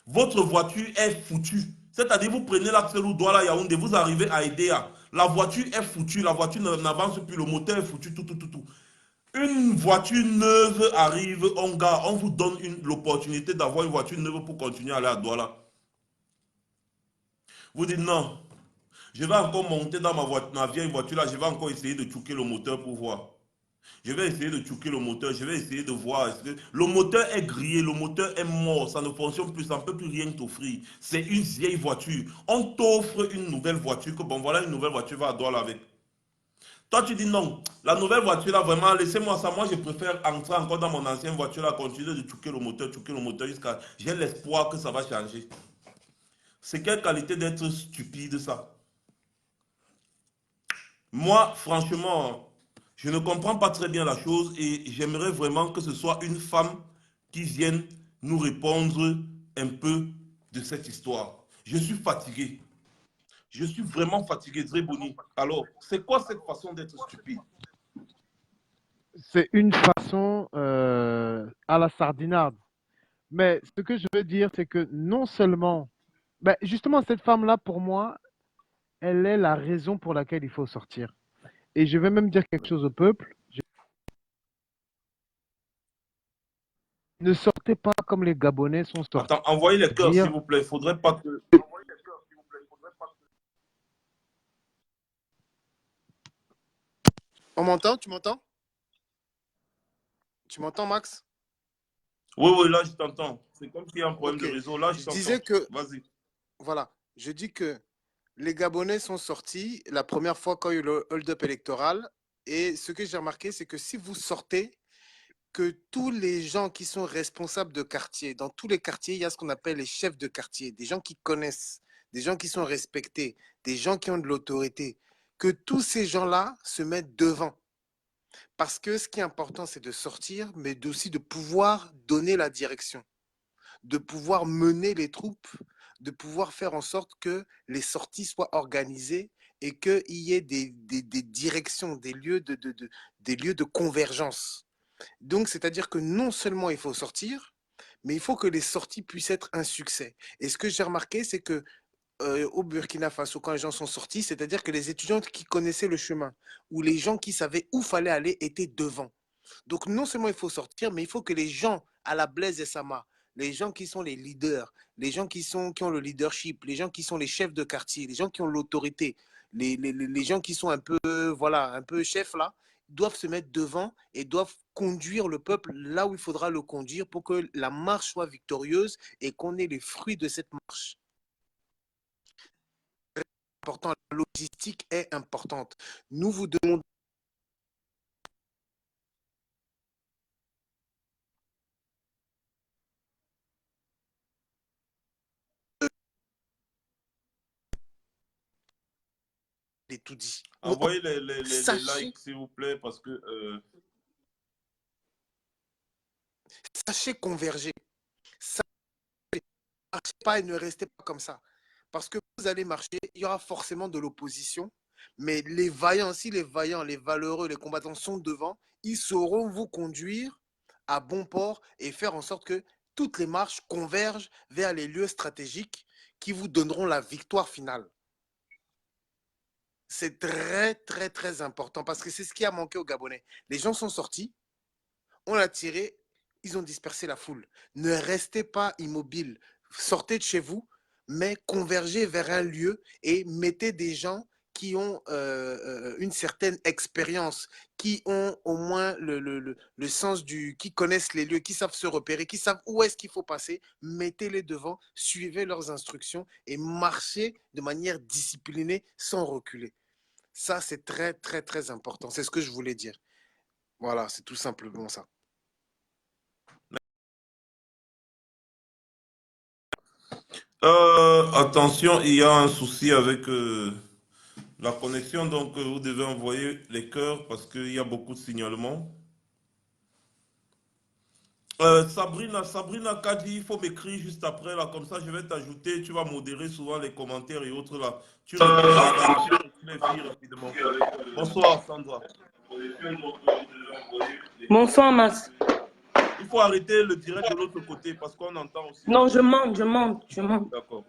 Votre voiture est foutue. C'est-à-dire, vous prenez l'axe Douala Yaoundé, vous arrivez à Edea. La voiture est foutue, la voiture n'avance plus, le moteur est foutu, tout. Une voiture neuve arrive, on vous donne l'opportunité d'avoir une voiture neuve pour continuer à aller à Douala. Vous dites non, je vais encore monter dans ma vieille voiture là, je vais encore essayer de choquer le moteur pour voir. Je vais essayer de choquer le moteur, je vais essayer de voir. Le moteur est grillé, le moteur est mort, ça ne fonctionne plus, ça ne peut plus rien t'offrir. C'est une vieille voiture. On t'offre une nouvelle voiture, que bon voilà une nouvelle voiture, va à Douala avec. Toi tu dis non, la nouvelle voiture là vraiment, laissez-moi ça, moi je préfère entrer encore dans mon ancienne voiture là, continuer de choquer le moteur jusqu'à... J'ai l'espoir que ça va changer. C'est quelle qualité d'être stupide ça? Moi, franchement, je ne comprends pas très bien la chose et j'aimerais vraiment que ce soit une femme qui vienne nous répondre un peu de cette histoire. Je suis fatigué. Je suis vraiment fatigué, Dreboni. Alors, c'est quoi cette façon d'être stupide? C'est une façon à la sardinade. Mais ce que je veux dire, c'est que non seulement, ben, justement, cette femme-là, pour moi, elle est la raison pour laquelle il faut sortir. Et je vais même dire quelque chose au peuple. Ne sortez pas comme les Gabonais sont sortis. Attends, envoyez les cœurs, s'il Dire, vous plaît. Il ne faudrait pas que... On m'entend? Tu m'entends? Tu m'entends, Max? Oui, oui, là, je t'entends. C'est comme s'il y a un problème Ok. de réseau. Là, je Je t'entends. disais que, Vas-y. voilà, je dis que les Gabonais sont sortis la première fois quand il y a eu le hold-up électoral. Et ce que j'ai remarqué, c'est que si vous sortez, que tous les gens qui sont responsables de quartier, dans tous les quartiers, il y a ce qu'on appelle les chefs de quartier, des gens qui connaissent, des gens qui sont respectés, des gens qui ont de l'autorité, que tous ces gens-là se mettent devant. Parce que ce qui est important, c'est de sortir, mais aussi de pouvoir donner la direction, de pouvoir mener les troupes, de pouvoir faire en sorte que les sorties soient organisées et qu'il y ait des directions, des lieux de convergence. Donc, c'est-à-dire que non seulement il faut sortir, mais il faut que les sorties puissent être un succès. Et ce que j'ai remarqué, c'est que au Burkina Faso, quand les gens sont sortis, c'est-à-dire que les étudiants qui connaissaient le chemin, ou les gens qui savaient où fallait aller, étaient devant. Donc, non seulement il faut sortir, mais il faut que les gens à la Blaise et Sama, les gens qui sont les leaders, les gens qui ont le leadership, les gens qui sont les chefs de quartier, les gens qui ont l'autorité, les gens qui sont un peu, voilà, un peu chefs là, doivent se mettre devant et doivent conduire le peuple là où il faudra le conduire pour que la marche soit victorieuse et qu'on ait les fruits de cette marche. Important, la logistique est importante. Nous vous demandons les tout dit. Envoyez les Sachez, likes, s'il vous plaît, parce que... sachez converger. Sachez, marchez pas et ne restez pas comme ça. Parce que vous allez marcher, il y aura forcément de l'opposition. Mais les vaillants, si les vaillants, les valeureux, les combattants sont devant, ils sauront vous conduire à bon port et faire en sorte que toutes les marches convergent vers les lieux stratégiques qui vous donneront la victoire finale. C'est très, très, très important parce que c'est ce qui a manqué aux Gabonais. Les gens sont sortis, on a tiré, ils ont dispersé la foule. Ne restez pas immobile. Sortez de chez vous, mais convergez vers un lieu et mettez des gens qui ont une certaine expérience, qui ont au moins le sens qui connaissent les lieux, qui savent se repérer, qui savent où est-ce qu'il faut passer. Mettez-les devant, suivez leurs instructions et marchez de manière disciplinée sans reculer. Ça, c'est très, très, très important. C'est ce que je voulais dire. Voilà, c'est tout simplement ça. Attention, il y a un souci avec la connexion, donc vous devez envoyer les cœurs parce qu'il y a beaucoup de signalements. Sabrina Kadi, il faut m'écrire juste après, là, comme ça je vais t'ajouter, tu vas modérer souvent les commentaires et autres, là. Tu les filles rapidement. Bonsoir, Sandra. Bonsoir, Max. Il faut arrêter le direct de l'autre côté, parce qu'on entend aussi. Non, je monte. D'accord.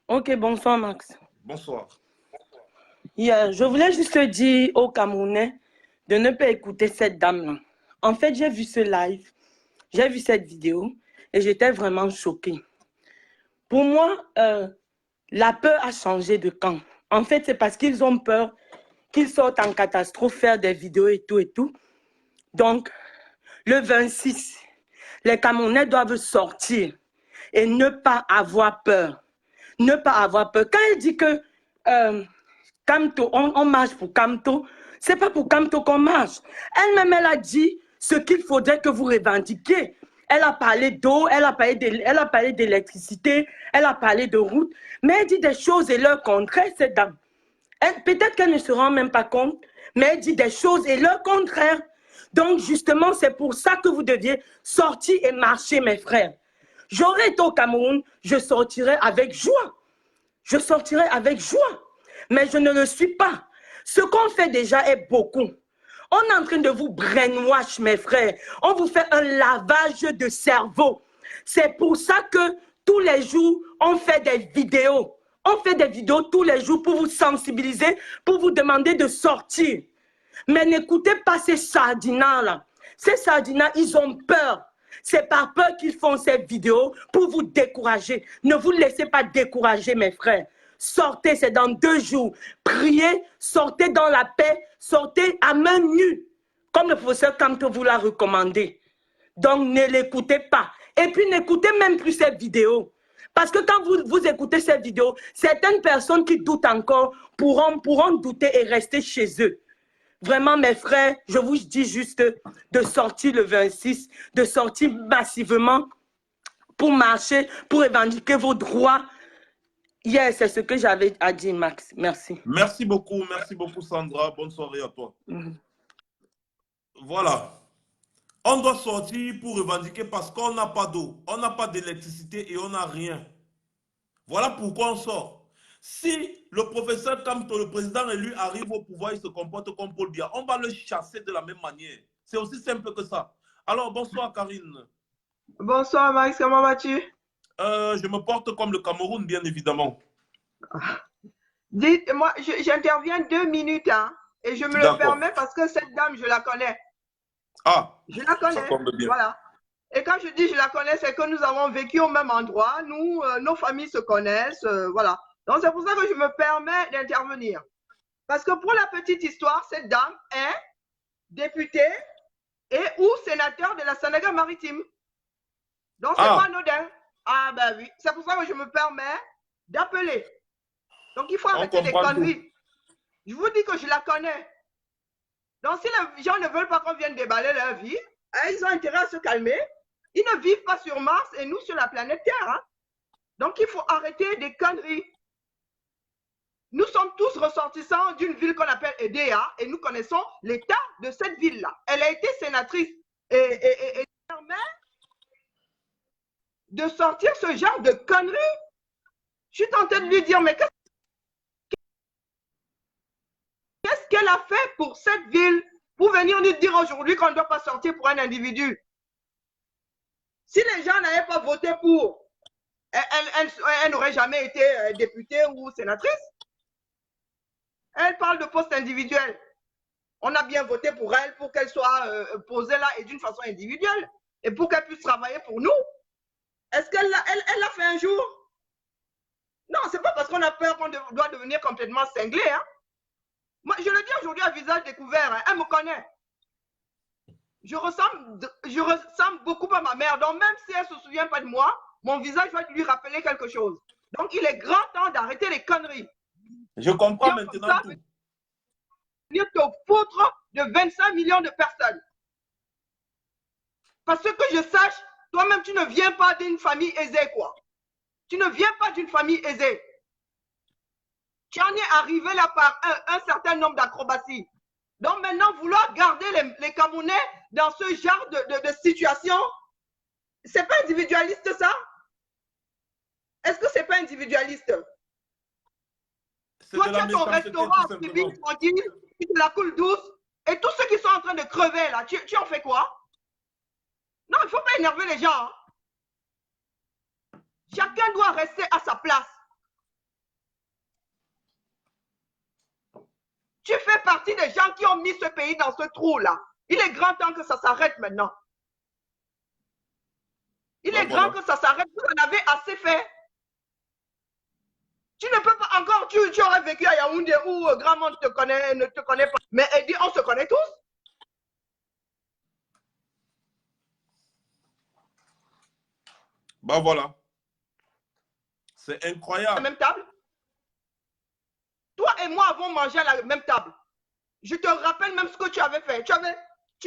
Ok, bonsoir, Max. Bonsoir. Je voulais juste dire aux Camerounais de ne pas écouter cette dame-là. En fait, j'ai vu ce live, j'ai vu cette vidéo et j'étais vraiment choquée. Pour moi, la peur a changé de camp. En fait, c'est parce qu'ils ont peur qu'ils sortent en catastrophe, faire des vidéos et tout. Donc, le 26, les Camerounais doivent sortir et ne pas avoir peur. Ne pas avoir peur. Quand elle dit que Kamto, on marche pour Kamto, c'est pas pour Kamto qu'on marche. Elle-même, elle a dit ce qu'il faudrait que vous revendiquiez. Elle a parlé d'eau, elle a parlé d'électricité, elle a parlé de route, mais elle dit des choses et leur contraire, cette dame. Peut-être qu'elle ne se rend même pas compte, mais elle dit des choses et leur contraire. Donc, justement, c'est pour ça que vous deviez sortir et marcher, mes frères. J'aurais été au Cameroun, je sortirais avec joie. Je sortirai avec joie, mais je ne le suis pas. Ce qu'on fait déjà est beaucoup. On est en train de vous brainwash, mes frères. On vous fait un lavage de cerveau. C'est pour ça que tous les jours, on fait des vidéos. On fait des vidéos tous les jours pour vous sensibiliser, pour vous demander de sortir. Mais n'écoutez pas ces sardinats-là. Ces sardinats, ils ont peur. C'est par peur qu'ils font ces vidéos pour vous décourager. Ne vous laissez pas décourager, mes frères. Sortez, c'est dans 2 jours. Priez, sortez dans la paix, sortez à main nue, comme le professeur Kamto vous l'a recommandé. Donc, ne l'écoutez pas. Et puis, n'écoutez même plus ces vidéos. Parce que quand vous écoutez ces vidéos, certaines personnes qui doutent encore pourront douter et rester chez eux. Vraiment, mes frères, je vous dis juste de sortir le 26, de sortir massivement pour marcher, pour revendiquer vos droits. Yes, c'est ce que j'avais à dire, Max. Merci. Merci beaucoup, Sandra. Bonne soirée à toi. Voilà. On doit sortir pour revendiquer parce qu'on n'a pas d'eau, on n'a pas d'électricité et on n'a rien. Voilà pourquoi on sort. Si le professeur Kamto, le président élu, arrive au pouvoir, il se comporte comme Paul Biya, on va le chasser de la même manière. C'est aussi simple que ça. Alors, bonsoir Karine. Bonsoir Max, comment vas-tu? Je me porte comme le Cameroun, bien évidemment. Dites-moi, j'interviens 2 minutes, hein, et je me le permets parce que cette dame, je la connais. Ah, je la connais, ça tombe bien. Voilà. Et quand je dis je la connais, c'est que nous avons vécu au même endroit, nous, nos familles se connaissent, voilà. Donc c'est pour ça que je me permets d'intervenir. Parce que pour la petite histoire, cette dame est députée et ou sénateur de la Sénégal-Maritime. Donc c'est pas anodin. Ah ben oui, c'est pour ça que je me permets d'appeler. Donc il faut arrêter les conneries. Je vous dis que je la connais. Donc si les gens ne veulent pas qu'on vienne déballer leur vie, hein, ils ont intérêt à se calmer. Ils ne vivent pas sur Mars et nous sur la planète Terre. Hein. Donc il faut arrêter des conneries. Nous sommes tous ressortissants d'une ville qu'on appelle Edea et nous connaissons l'état de cette ville-là. Elle a été sénatrice et permet de sortir ce genre de conneries. Je suis tentée de lui dire, mais qu'est-ce qu'elle a fait pour cette ville pour venir nous dire aujourd'hui qu'on ne doit pas sortir pour un individu? Si les gens n'avaient pas voté pour, elle n'aurait jamais été députée ou sénatrice. Elle parle de poste individuel. On a bien voté pour elle pour qu'elle soit posée là et d'une façon individuelle et pour qu'elle puisse travailler pour nous. Est-ce qu'elle l'a fait un jour? Non, c'est pas parce qu'on a peur qu'on doit devenir complètement cinglé. Hein. Moi, je le dis aujourd'hui à visage découvert. Hein. Elle me connaît. Je ressemble beaucoup à ma mère. Donc, même si elle ne se souvient pas de moi, mon visage va lui rappeler quelque chose. Donc, il est grand temps d'arrêter les conneries. Je comprends maintenant tout. Venir te foutre de 25 millions de personnes. Parce que je sache, toi-même, tu ne viens pas d'une famille aisée, quoi. Tu ne viens pas d'une famille aisée. Tu en es arrivé là par un certain nombre d'acrobaties. Donc maintenant, vouloir garder les Camerounais dans ce genre de situation. C'est pas individualiste, ça? Est-ce que c'est pas individualiste? Toi, tu as ton restaurant public tranquille, tu te la coules douce, et tous ceux qui sont en train de crever, là, tu en fais quoi? Non, il ne faut pas énerver les gens. Hein. Chacun doit rester à sa place. Tu fais partie des gens qui ont mis ce pays dans ce trou-là. Il est grand temps que ça s'arrête maintenant. Il est grand que ça s'arrête. Vous en avez assez fait. Tu ne peux pas encore, tu aurais vécu à Yaoundé où grand monde ne te connaît pas. Mais Eddie, on se connaît tous. Bah voilà. C'est incroyable. À la même table. Toi et moi avons mangé à la même table. Je te rappelle même ce que tu avais fait. Tu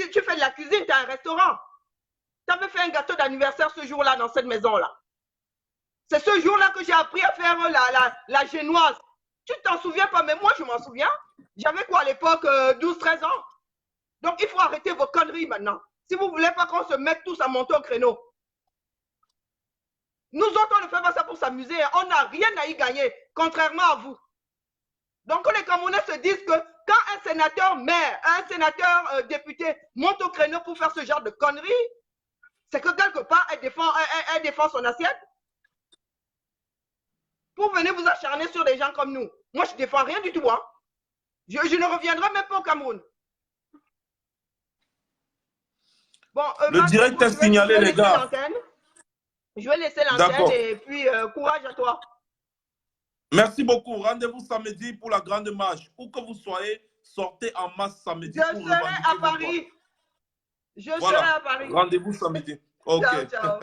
fais de la cuisine, tu as un restaurant. Tu avais fait un gâteau d'anniversaire ce jour-là dans cette maison-là. C'est ce jour-là que j'ai appris à faire la génoise. Tu ne t'en souviens pas, mais moi je m'en souviens. J'avais quoi à l'époque, 12-13 ans. Donc il faut arrêter vos conneries maintenant. Si vous ne voulez pas qu'on se mette tous à monter au créneau. Nous autres, on ne fait pas ça pour s'amuser. On n'a rien à y gagner, contrairement à vous. Donc les Camerounais se disent que quand un sénateur maire, un sénateur député monte au créneau pour faire ce genre de conneries, c'est que quelque part, elle défend son assiette. Pour venir vous acharner sur des gens comme nous. Moi, je ne défends rien du tout. Hein. Je ne reviendrai même pas au Cameroun. Bon, le direct est signalé, les gars. Je vais laisser l'antenne et puis courage à toi. Merci beaucoup. Rendez-vous samedi pour la grande marche. Où que vous soyez, sortez en masse samedi. Je serai à Paris. Je serai à Paris. Rendez-vous samedi. Ok. Ciao, ciao.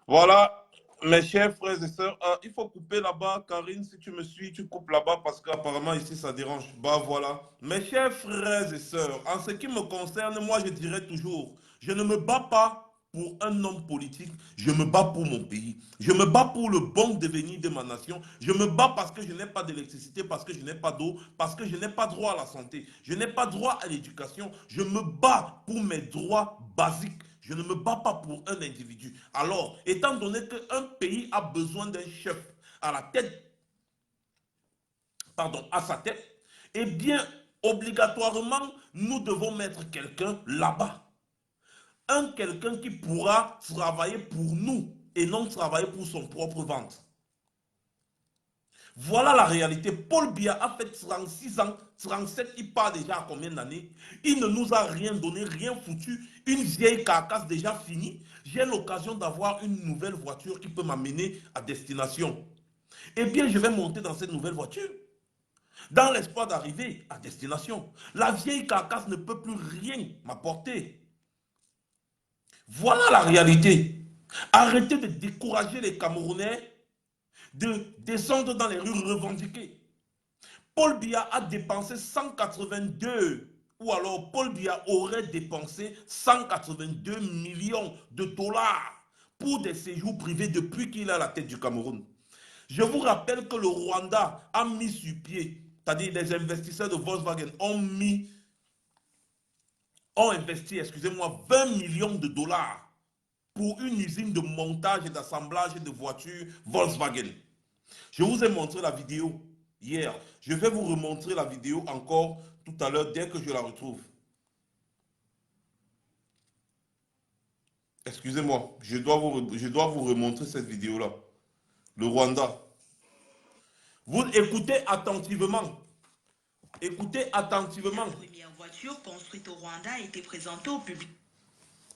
Voilà, mes chers frères et sœurs. Il faut couper là-bas. Karine, si tu me suis, tu coupes là-bas parce qu'apparemment ici, ça dérange. Bah voilà. Mes chers frères et sœurs, en ce qui me concerne, moi, je dirais toujours, je ne me bats pas pour un homme politique, je me bats pour mon pays. Je me bats pour le bon devenir de ma nation. Je me bats parce que je n'ai pas d'électricité, parce que je n'ai pas d'eau, parce que je n'ai pas droit à la santé. Je n'ai pas droit à l'éducation. Je me bats pour mes droits basiques. Je ne me bats pas pour un individu. Alors, étant donné qu'un pays a besoin d'un chef à la tête, pardon, à sa tête, eh bien, obligatoirement, nous devons mettre quelqu'un là-bas. Quelqu'un qui pourra travailler pour nous et non travailler pour son propre ventre. Voilà la réalité. Paul Biya a fait 36 ans, 37, il part déjà à combien d'années? Il ne nous a rien donné, rien foutu. Une vieille carcasse déjà finie. J'ai l'occasion d'avoir une nouvelle voiture qui peut m'amener à destination. Eh bien, je vais monter dans cette nouvelle voiture. Dans l'espoir d'arriver à destination. La vieille carcasse ne peut plus rien m'apporter. Voilà la réalité. Arrêtez de décourager les Camerounais de descendre dans les rues revendiquées. Paul Biya a dépensé 182, ou alors Paul Biya aurait dépensé 182 millions de dollars pour des séjours privés depuis qu'il est à la tête du Cameroun. Je vous rappelle que le Rwanda a mis sur pied, c'est-à-dire les investisseurs de Volkswagen ont investi, excusez-moi, 20 millions de dollars pour une usine de montage et d'assemblage de voitures Volkswagen. Je vous ai montré la vidéo hier. Je vais vous remontrer la vidéo encore tout à l'heure dès que je la retrouve. Excusez-moi, je dois vous remontrer cette vidéo-là. Le Rwanda. Vous écoutez attentivement. Écoutez attentivement. La première voiture construite au Rwanda a été présentée au public.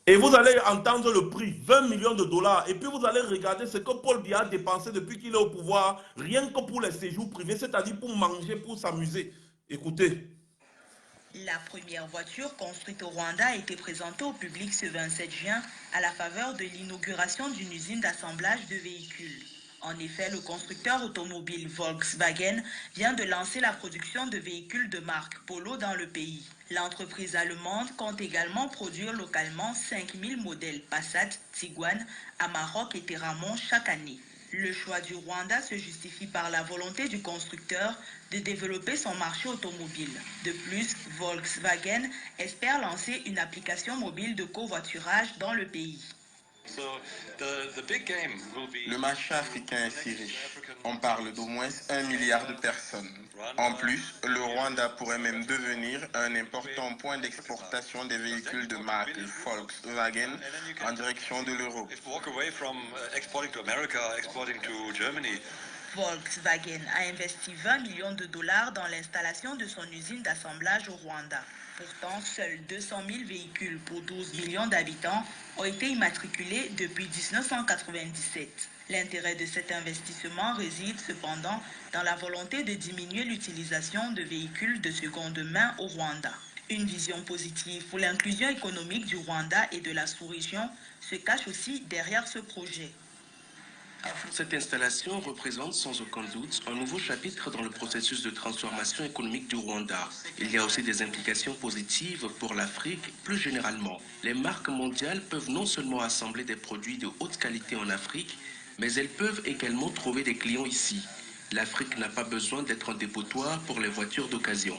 Et vous allez entendre le prix, 20 millions de dollars. Et puis vous allez regarder ce que Paul Biya a dépensé depuis qu'il est au pouvoir, rien que pour les séjours privés, c'est-à-dire pour manger, pour s'amuser. Écoutez. La première voiture construite au Rwanda a été présentée au public ce 27 juin à la faveur de l'inauguration d'une usine d'assemblage de véhicules. En effet, le constructeur automobile Volkswagen vient de lancer la production de véhicules de marque Polo dans le pays. L'entreprise allemande compte également produire localement 5000 modèles Passat, Tiguan, Amarok et Terramont chaque année. Le choix du Rwanda se justifie par la volonté du constructeur de développer son marché automobile. De plus, Volkswagen espère lancer une application mobile de covoiturage dans le pays. Le marché africain est si riche. On parle d'au moins 1 milliard de personnes. En plus, le Rwanda pourrait même devenir un important point d'exportation des véhicules de marque Volkswagen en direction de l'Europe. Volkswagen a investi 20 millions de dollars dans l'installation de son usine d'assemblage au Rwanda. Pourtant, seuls 200 000 véhicules pour 12 millions d'habitants ont été immatriculés depuis 1997. L'intérêt de cet investissement réside cependant dans la volonté de diminuer l'utilisation de véhicules de seconde main au Rwanda. Une vision positive pour l'inclusion économique du Rwanda et de la sous-région se cache aussi derrière ce projet. Cette installation représente sans aucun doute un nouveau chapitre dans le processus de transformation économique du Rwanda. Il y a aussi des implications positives pour l'Afrique plus généralement. Les marques mondiales peuvent non seulement assembler des produits de haute qualité en Afrique, mais elles peuvent également trouver des clients ici. L'Afrique n'a pas besoin d'être un dépotoir pour les voitures d'occasion.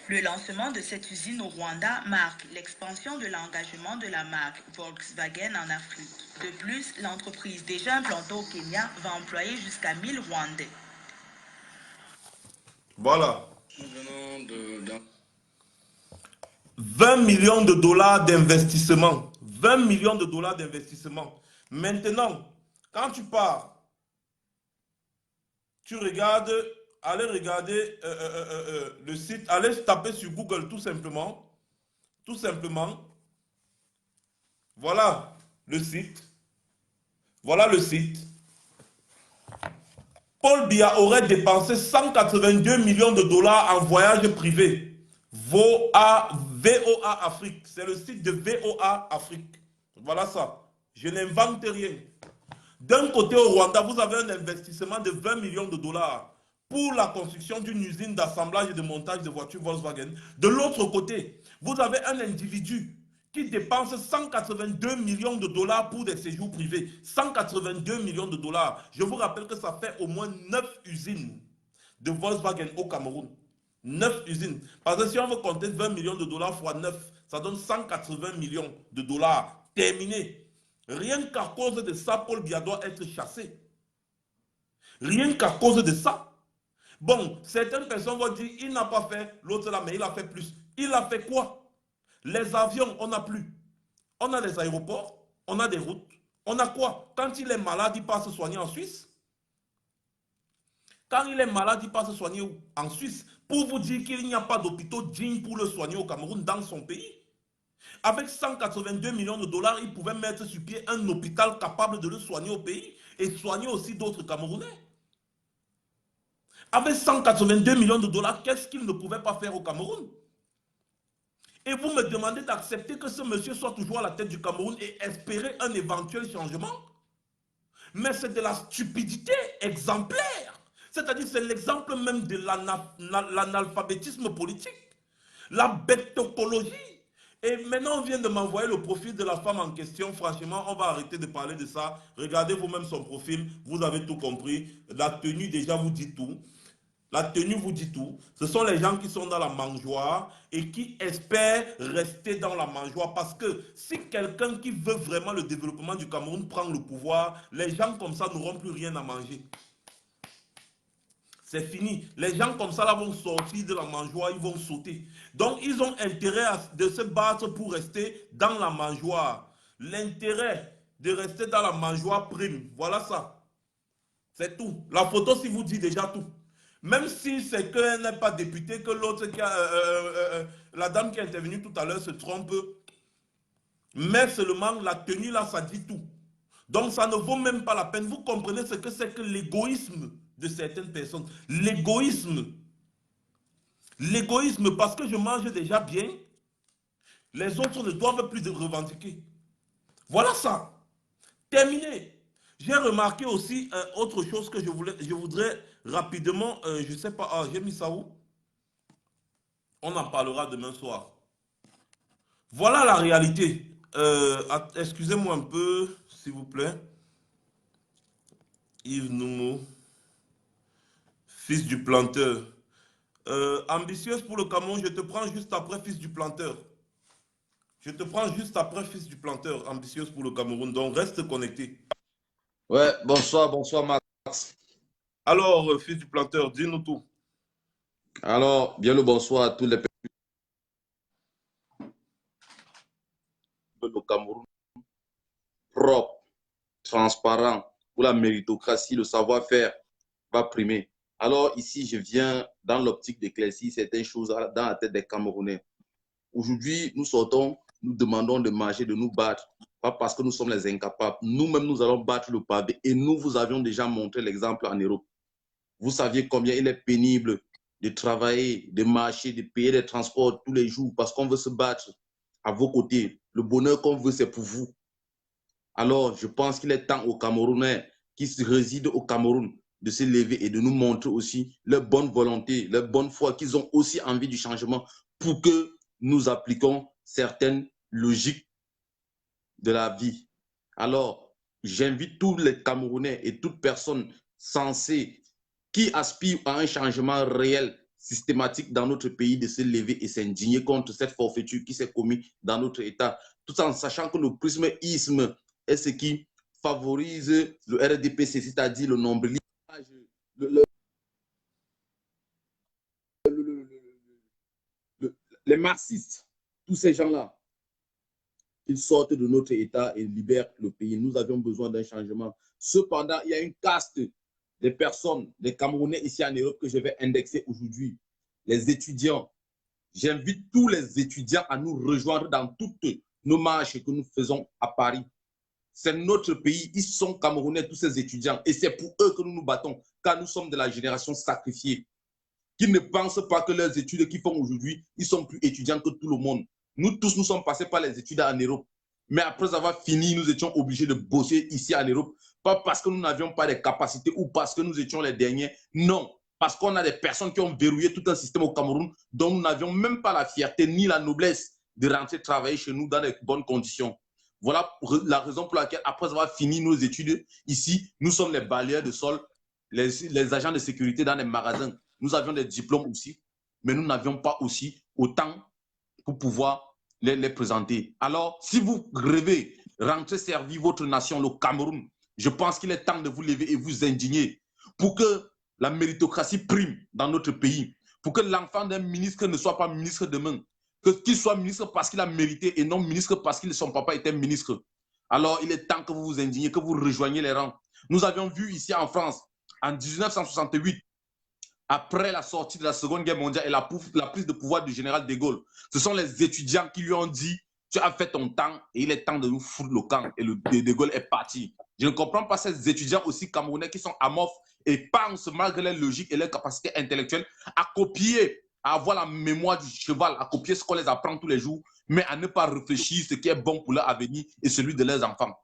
Le lancement de cette usine au Rwanda marque l'expansion de l'engagement de la marque Volkswagen en Afrique. De plus, l'entreprise déjà implantée au Kenya va employer jusqu'à 1000 Rwandais. Voilà. 20 millions de dollars d'investissement. 20 millions de dollars d'investissement. Maintenant, quand tu pars, tu regardes, allez regarder le site, allez taper sur Google tout simplement. Tout simplement. Voilà le site. Voilà le site. Paul Biya aurait dépensé 182 millions de dollars en voyage privé. VOA Afrique. C'est le site de VOA Afrique. Voilà ça. Je n'invente rien. D'un côté au Rwanda, vous avez un investissement de 20 millions de dollars pour la construction d'une usine d'assemblage et de montage de voitures Volkswagen. De l'autre côté, vous avez un individu qui dépense 182 millions de dollars pour des séjours privés. 182 millions de dollars. Je vous rappelle que ça fait au moins 9 usines de Volkswagen au Cameroun. 9 usines. Parce que si on veut compter 20 millions de dollars fois 9, ça donne 180 millions de dollars. Terminé. Rien qu'à cause de ça, Paul Biya doit être chassé. Rien qu'à cause de ça. Bon, certaines personnes vont dire, il n'a pas fait l'autre là, mais il a fait plus. Il a fait quoi? Les avions, on n'a plus. On a des aéroports, on a des routes. On a quoi? Quand il est malade, il part se soigner en Suisse. Quand il est malade, il part se soigner où? En Suisse. Pour vous dire qu'il n'y a pas d'hôpitaux dignes pour le soigner au Cameroun, dans son pays. Avec 182 millions de dollars, il pouvait mettre sur pied un hôpital capable de le soigner au pays et soigner aussi d'autres Camerounais. Avec 182 millions de dollars, qu'est-ce qu'il ne pouvait pas faire au Cameroun? Et vous me demandez d'accepter que ce monsieur soit toujours à la tête du Cameroun et espérer un éventuel changement? Mais c'est de la stupidité exemplaire. C'est-à-dire c'est l'exemple même de l'analphabétisme politique. La bêtocologie. Et maintenant, on vient de m'envoyer le profil de la femme en question. Franchement, on va arrêter de parler de ça. Regardez vous-même son profil. Vous avez tout compris. La tenue, déjà, vous dit tout. La tenue vous dit tout. Ce sont les gens qui sont dans la mangeoire et qui espèrent rester dans la mangeoire. Parce que si quelqu'un qui veut vraiment le développement du Cameroun prend le pouvoir, les gens comme ça n'auront plus rien à manger. C'est fini. Les gens comme ça là vont sortir de la mangeoire, ils vont sauter. Donc ils ont intérêt de se battre pour rester dans la mangeoire. L'intérêt de rester dans la mangeoire prime. Voilà ça. C'est tout. La photo si vous dit déjà tout. Même si c'est qu'elle n'est pas députée, que l'autre, la dame qui est intervenue tout à l'heure se trompe. Mais seulement la tenue là, ça dit tout. Donc ça ne vaut même pas la peine. Vous comprenez ce que c'est que l'égoïsme de certaines personnes. L'égoïsme. L'égoïsme parce que je mange déjà bien. Les autres ne doivent plus revendiquer. Voilà ça. Terminé. J'ai remarqué aussi autre chose que je voudrais rapidement, je ne sais pas, j'ai mis ça où? On en parlera demain soir. Voilà la réalité. Excusez-moi un peu, s'il vous plaît. Yves Noumou, fils du planteur. Ambitieuse pour le Cameroun, je te prends juste après, fils du planteur. Je te prends juste après, fils du planteur, ambitieuse pour le Cameroun. Donc, reste connecté. Ouais, bonsoir Max. Alors, fils du planteur, dis-nous tout. Alors, bien le bonsoir à tous les peuples du Cameroun, propre, transparent, où la méritocratie, le savoir-faire va primer. Alors ici, je viens dans l'optique d'éclaircir certaines choses dans la tête des Camerounais. Aujourd'hui, nous sortons, nous demandons de marcher, de nous battre, pas parce que nous sommes les incapables. Nous-mêmes, nous allons battre le pavé et nous vous avions déjà montré l'exemple en Europe. Vous saviez combien il est pénible de travailler, de marcher, de payer les transports tous les jours parce qu'on veut se battre à vos côtés. Le bonheur qu'on veut, c'est pour vous. Alors, je pense qu'il est temps aux Camerounais qui résident au Cameroun de se lever et de nous montrer aussi leur bonne volonté, leur bonne foi, qu'ils ont aussi envie du changement pour que nous appliquions certaines logiques de la vie. Alors, j'invite tous les Camerounais et toute personne censée qui aspire à un changement réel, systématique dans notre pays, de se lever et s'indigner contre cette forfaiture qui s'est commise dans notre État, tout en sachant que le prisméisme est ce qui favorise le RDPC, c'est-à-dire le nombrilisme, les marxistes, tous ces gens-là, ils sortent de notre État et libèrent le pays. Nous avions besoin d'un changement. Cependant, il y a une caste des personnes, des Camerounais ici en Europe que je vais indexer aujourd'hui. Les étudiants. J'invite tous les étudiants à nous rejoindre dans toutes nos marches que nous faisons à Paris. C'est notre pays, ils sont Camerounais, tous ces étudiants. Et c'est pour eux que nous nous battons, car nous sommes de la génération sacrifiée, qui ne pensent pas que leurs études qu'ils font aujourd'hui, ils sont plus étudiants que tout le monde. Nous tous, nous sommes passés par les études en Europe. Mais après avoir fini, nous étions obligés de bosser ici en Europe. Pas parce que nous n'avions pas les capacités ou parce que nous étions les derniers. Non, parce qu'on a des personnes qui ont verrouillé tout un système au Cameroun dont nous n'avions même pas la fierté ni la noblesse de rentrer travailler chez nous dans de bonnes conditions. Voilà la raison pour laquelle, après avoir fini nos études ici, nous sommes les balayeurs de sol, les agents de sécurité dans les magasins. Nous avions des diplômes aussi, mais nous n'avions pas aussi autant pour pouvoir les présenter. Alors, si vous rêvez rentrer servir votre nation, le Cameroun, je pense qu'il est temps de vous lever et vous indigner pour que la méritocratie prime dans notre pays, pour que l'enfant d'un ministre ne soit pas ministre demain, qu'il soit ministre parce qu'il a mérité et non ministre parce que son papa était ministre. Alors, il est temps que vous vous indignez, que vous rejoigniez les rangs. Nous avions vu ici en France, en 1968, après la sortie de la Seconde Guerre mondiale et la prise de pouvoir du général de Gaulle, ce sont les étudiants qui lui ont dit « Tu as fait ton temps et il est temps de nous foutre le camp. » Et de Gaulle est parti. Je ne comprends pas ces étudiants aussi camerounais qui sont amorphes et pensent, malgré leur logique et leur capacité intellectuelle, à copier, à avoir la mémoire du cheval, à copier ce qu'on les apprend tous les jours, mais à ne pas réfléchir ce qui est bon pour leur avenir et celui de leurs enfants.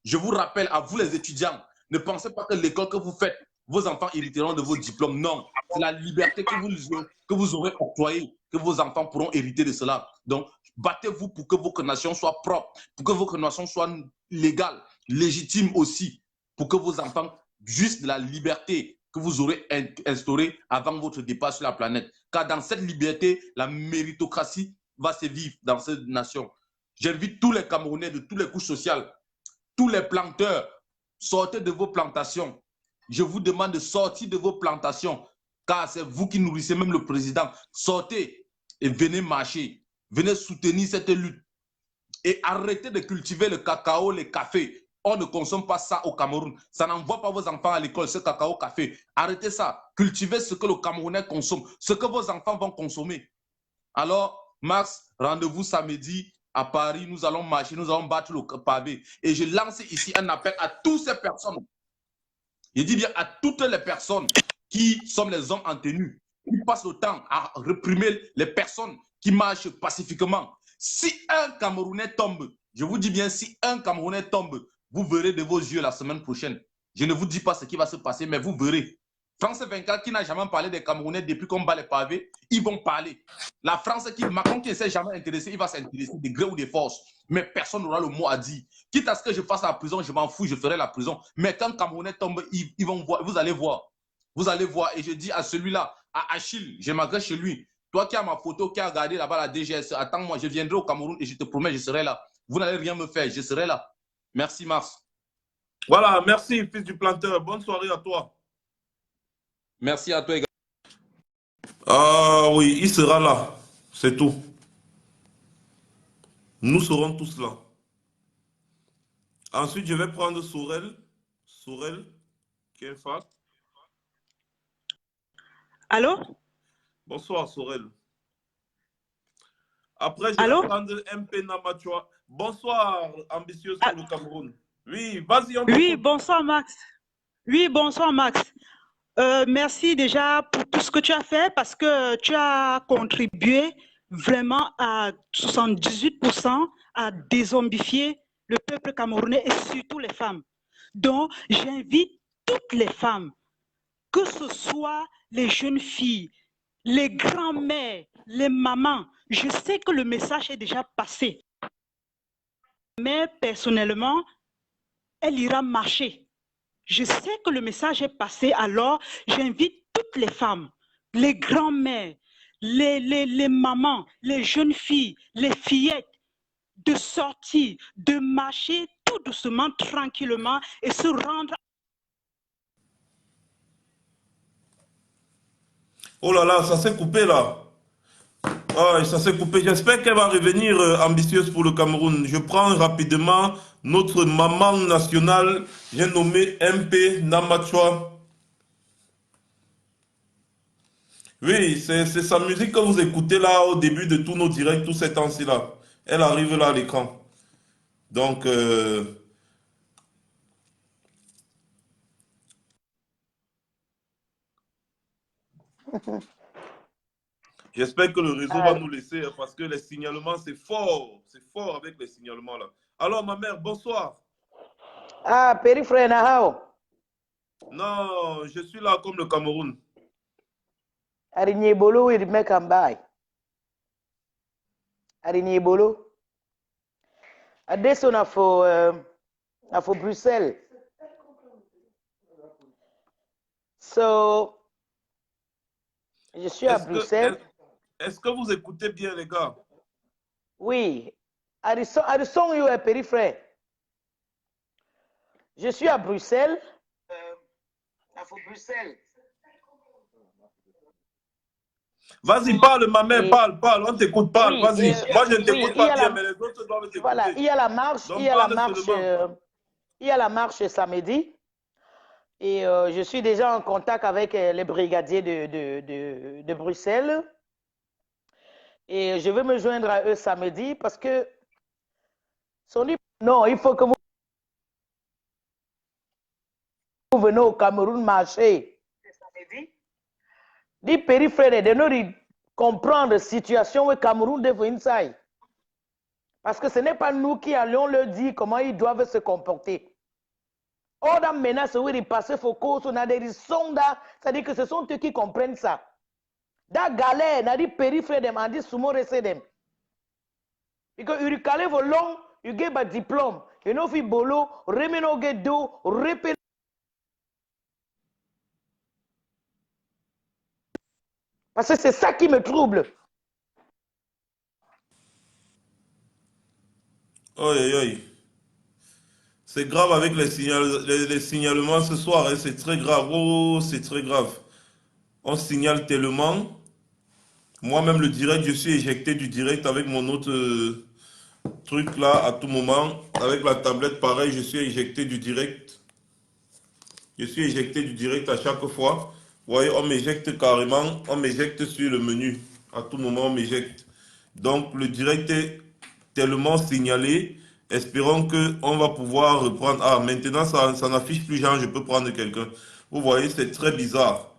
Je vous rappelle, à vous les étudiants, ne pensez pas que l'école que vous faites, vos enfants hériteront de vos diplômes. Non, c'est la liberté que vous aurez octroyée, que vos enfants pourront hériter de cela. Donc, battez-vous pour que votre nation soit propre, pour que votre nation soit légale, légitime aussi, pour que vos enfants jouissent de la liberté que vous aurez instaurée avant votre départ sur la planète. Car dans cette liberté, la méritocratie va se vivre dans cette nation. J'invite tous les Camerounais de toutes les couches sociales, tous les planteurs, sortez de vos plantations. Je vous demande de sortir de vos plantations, car c'est vous qui nourrissez même le président. Sortez et venez marcher, venez soutenir cette lutte. Et arrêtez de cultiver le cacao, les cafés. On ne consomme pas ça au Cameroun. Ça n'envoie pas vos enfants à l'école, ce cacao, café. Arrêtez ça. Cultivez ce que le Camerounais consomme, ce que vos enfants vont consommer. Alors, Max, rendez-vous samedi à Paris. Nous allons marcher, nous allons battre le pavé. Et je lance ici un appel à toutes ces personnes. Je dis bien à toutes les personnes qui sont les hommes en tenue, qui passent le temps à réprimer les personnes qui marchent pacifiquement. Si un Camerounais tombe, je vous dis bien, si un Camerounais tombe, vous verrez de vos yeux la semaine prochaine. Je ne vous dis pas ce qui va se passer, mais vous verrez. France 24 qui n'a jamais parlé des Camerounais depuis qu'on bat les pavés, ils vont parler. La France, Macron qui ne s'est jamais intéressé, il va s'intéresser de gré ou de force. Mais personne n'aura le mot à dire. Quitte à ce que je fasse la prison, je m'en fous, je ferai la prison. Mais quand Camerounais tombe, ils vont voir, vous allez voir. Vous allez voir. Et je dis à celui-là, à Achille, je m'agresse chez lui. Toi qui as ma photo, qui as regardé là-bas la DGS, attends-moi, je viendrai au Cameroun et je te promets, je serai là. Vous n'allez rien me faire, je serai là. Merci, Mars. Voilà, merci, fils du planteur. Bonne soirée à toi. Merci à toi également. Ah oui, il sera là. C'est tout. Nous serons tous là. Ensuite, je vais prendre Sorel. Sorel, qui est face. Allô? Bonsoir, Sorel. Après, je Allô? vais prendre MP Namachua. Bonsoir, ambitieuse pour le Cameroun. Oui, vas-y, on Oui, t'écoute. bonsoir Max. Oui, bonsoir Max. Merci déjà pour tout ce que tu as fait parce que tu as contribué vraiment à 78% à dézombifier le peuple camerounais et surtout les femmes. Donc, j'invite toutes les femmes, que ce soit les jeunes filles, les grands-mères, les mamans. Je sais que le message est déjà passé. Mais personnellement, elle ira marcher. Je sais que le message est passé, alors j'invite toutes les femmes, les grands-mères, les mamans, les jeunes filles, les fillettes, de sortir, de marcher tout doucement, tranquillement et se rendre. Oh là là, ça s'est coupé là. Ah, ça s'est coupé. J'espère qu'elle va revenir ambitieuse pour le Cameroun. Je prends rapidement notre maman nationale. J'ai nommé MP Namachua. Oui, c'est sa musique que vous écoutez là au début de tous nos directs, tous ces temps-ci là. Elle arrive là à l'écran. Donc, j'espère que le réseau va nous laisser parce que les signalements, c'est fort. C'est fort avec les signalements là. Alors, ma mère, bonsoir. Ah, périphrère, nahao. Non, je suis là comme le Cameroun. Arinye bolo we make am buy. Arinye bolo. Adesso na for Bruxelles. So, je suis à Bruxelles. Est-ce que vous écoutez bien, les gars? Oui. Addison, you are périphrère. Je suis à Bruxelles. À Bruxelles. Vas-y, parle, ma mère, parle. On t'écoute, parle, Oui, vas-y. Moi, je ne t'écoute oui, pas bien, mais les autres doivent t'écouter. Voilà, il y a la marche, Donc, il y a la parle marche, seulement. il y a la marche samedi. Et je suis déjà en contact avec les brigadiers de Bruxelles. Et je vais me joindre à eux samedi parce que non, il faut que vous venez au Cameroun marcher. Dis périphérique de nous comprendre la situation au Cameroun de Vinsay. Parce que ce n'est pas nous qui allons leur dire comment ils doivent se comporter. Or, dans menace, où ils passent faut cause, on a des sondas, c'est-à-dire que ce sont eux qui comprennent ça. Dans galère, on a dit périphérique, on a dit soumo recédem. Et que Uricale volon, il y a un diplôme, il y a un bolo, remeno do, repé. Parce que c'est ça qui me trouble. Aïe, aïe. C'est grave avec les signalements ce soir, hein, c'est très grave. Oh, c'est très grave. On signale tellement. Moi-même, le direct, je suis éjecté du direct avec mon autre truc là à tout moment. Avec la tablette, pareil, je suis éjecté du direct. Je suis éjecté du direct à chaque fois. Vous voyez, on m'éjecte carrément. On m'éjecte sur le menu. À tout moment, on m'éjecte. Donc, le direct est tellement signalé. Espérons qu'on va pouvoir reprendre. Ah, maintenant, ça n'affiche plus, genre, je peux prendre quelqu'un. Vous voyez, c'est très bizarre.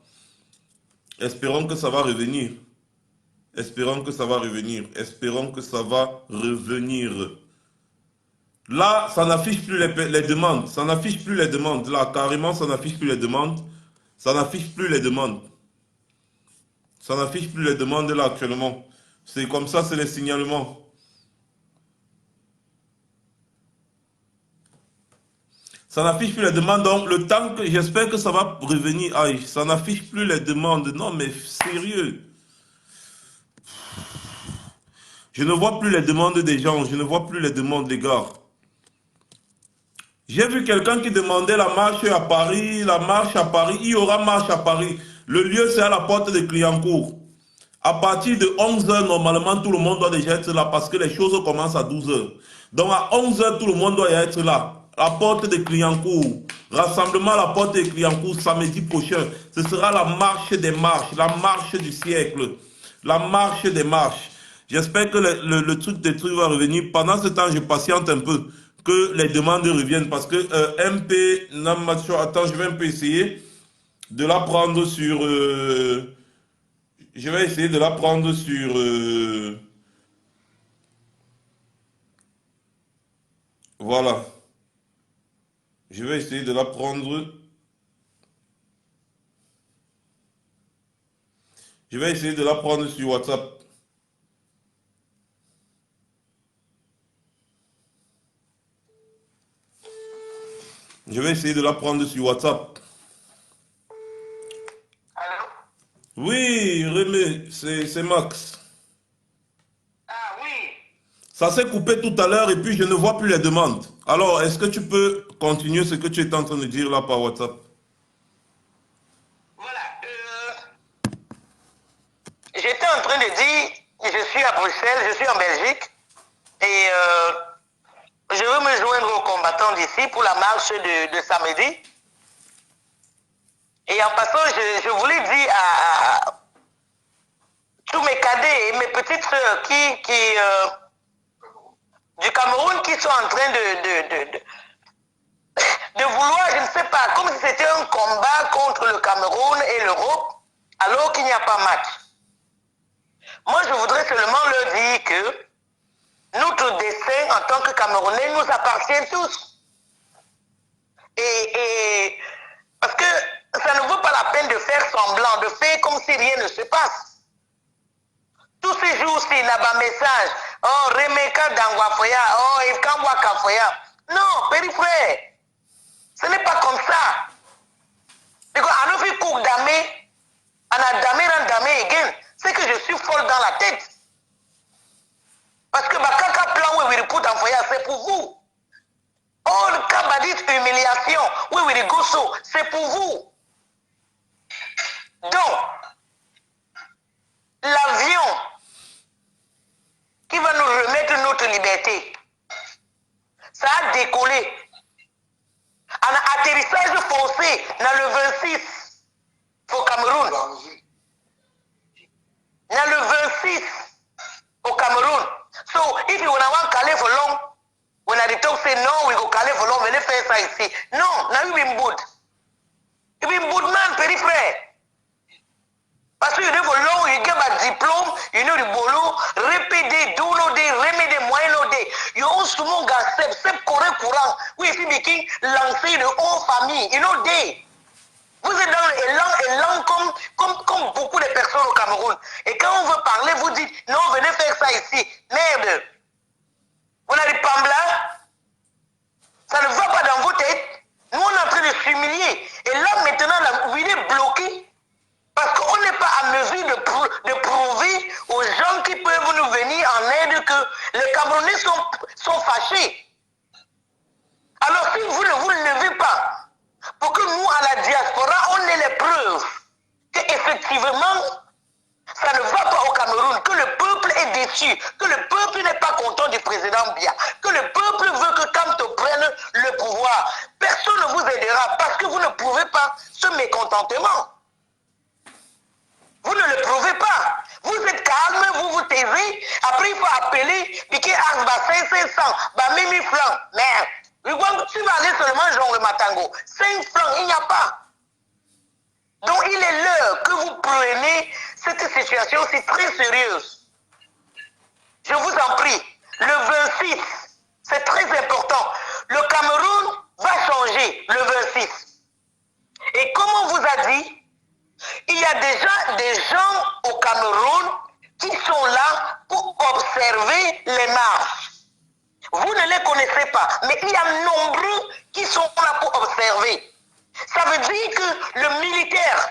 Espérons que ça va revenir. Espérons que ça va revenir. Espérons que ça va revenir. Là, ça n'affiche plus les demandes. Ça n'affiche plus les demandes. Là, carrément, ça n'affiche plus les demandes. Ça n'affiche plus les demandes. Ça n'affiche plus les demandes là actuellement. C'est comme ça, c'est les signalements. Ça n'affiche plus les demandes, donc le temps que j'espère que ça va revenir. Aïe, ça n'affiche plus les demandes. Non, mais sérieux. Je ne vois plus les demandes des gens. Je ne vois plus les demandes des gars. J'ai vu quelqu'un qui demandait la marche à Paris. La marche à Paris. Il y aura marche à Paris. Le lieu, c'est à la porte de Clignancourt. À partir de 11h, normalement, tout le monde doit déjà être là parce que les choses commencent à 12h. Donc à 11h, tout le monde doit être là. La porte de Clignancourt. Rassemblement à la porte de Clignancourt samedi prochain. Ce sera la marche des marches. La marche du siècle. La marche des marches. J'espère que le truc des trucs va revenir. Pendant ce temps, je patiente un peu. Que les demandes reviennent. Parce que MP Namacho, attends, je vais un peu essayer de la prendre sur... je vais essayer de la prendre sur... voilà. Je vais essayer de la prendre. Je vais essayer de la prendre sur WhatsApp. Je vais essayer de la prendre sur WhatsApp. Allô? Oui, Rémi, c'est Max. Ah oui. Ça s'est coupé tout à l'heure et puis je ne vois plus les demandes. Alors, est-ce que tu peux continuer ce que tu étais en train de dire là par WhatsApp? Voilà. J'étais en train de dire, je suis à Bruxelles, je suis en Belgique, et je veux me joindre aux combattants d'ici pour la marche de samedi. Et en passant, je voulais dire à tous mes cadets et mes petites sœurs du Cameroun qui sont en train de vouloir, je ne sais pas, comme si c'était un combat contre le Cameroun et l'Europe, alors qu'il n'y a pas match. Moi, je voudrais seulement leur dire que notre destin en tant que Camerounais nous appartient tous. Et parce que ça ne vaut pas la peine de faire semblant, de faire comme si rien ne se passe. Tous ces jours-ci, il y a un message. Oh, Remeka Dangwafoya, oh, Evkangwa Kafoya. Non, périphrère. Ce n'est pas comme ça. Parce qu'on a fait cours d'amé, on a damé ran damé again. C'est que je suis folle dans la tête. Parce que Bakaka plan où il put en foyer, c'est pour vous. Oh, le cabadit humiliation, oui, oui, gosso, c'est pour vous. Donc, l'avion qui va nous remettre notre liberté, ça a décollé. Un atterrissage forcé dans le 26 au Cameroun. Dans le 26 au Cameroun. So, if you want to Calais for long, when I talk say no, we go Calais for long, venez faire ça ici. Non, now you been good. You been good man, périphère. Parce que you know for long, you get a diplôme, you know the boulot, répéter, do no day, remédier, moyen no day. You also mon gars, c'est correct courant. Oui, ici, Biking, lancer de haute famille, you know day. Vous êtes dans l'élan comme beaucoup de personnes au Cameroun. Et quand on veut parler, vous dites, non, venez faire ça ici. Merde. Vous n'avez pas blanc. Ça ne va pas dans vos têtes. Nous, on est en train de s'humilier. Et là, maintenant, la ville est bloquée. Parce qu'on n'est pas à mesure de prouver aux gens qui peuvent nous venir en aide que les Camerounais sont fâchés. Alors, si vous ne vous levez pas, pour que nous, à la diaspora, on ait les preuves qu'effectivement, ça ne va pas au Cameroun, que le peuple est déçu, que le peuple n'est pas content du président Biya, que le peuple veut que Kamto prenne le pouvoir. Personne ne vous aidera parce que vous ne prouvez pas ce mécontentement. Vous ne le prouvez pas. Vous êtes calme, vous vous taisez. Après, il faut appeler, piquer Asba 500, bah Mimi Flan. Merde. Tu vas aller seulement genre le Matango. 5 francs, il n'y a pas. Donc, il est l'heure que vous preniez cette situation, c'est très sérieuse. Je vous en prie, le 26, c'est très important. Le Cameroun va changer le 26. Et comme on vous a dit, a déjà des gens au Cameroun qui sont là pour observer les marches. Vous ne les connaissez pas, mais il y a nombreux qui sont là pour observer. Ça veut dire que le militaire,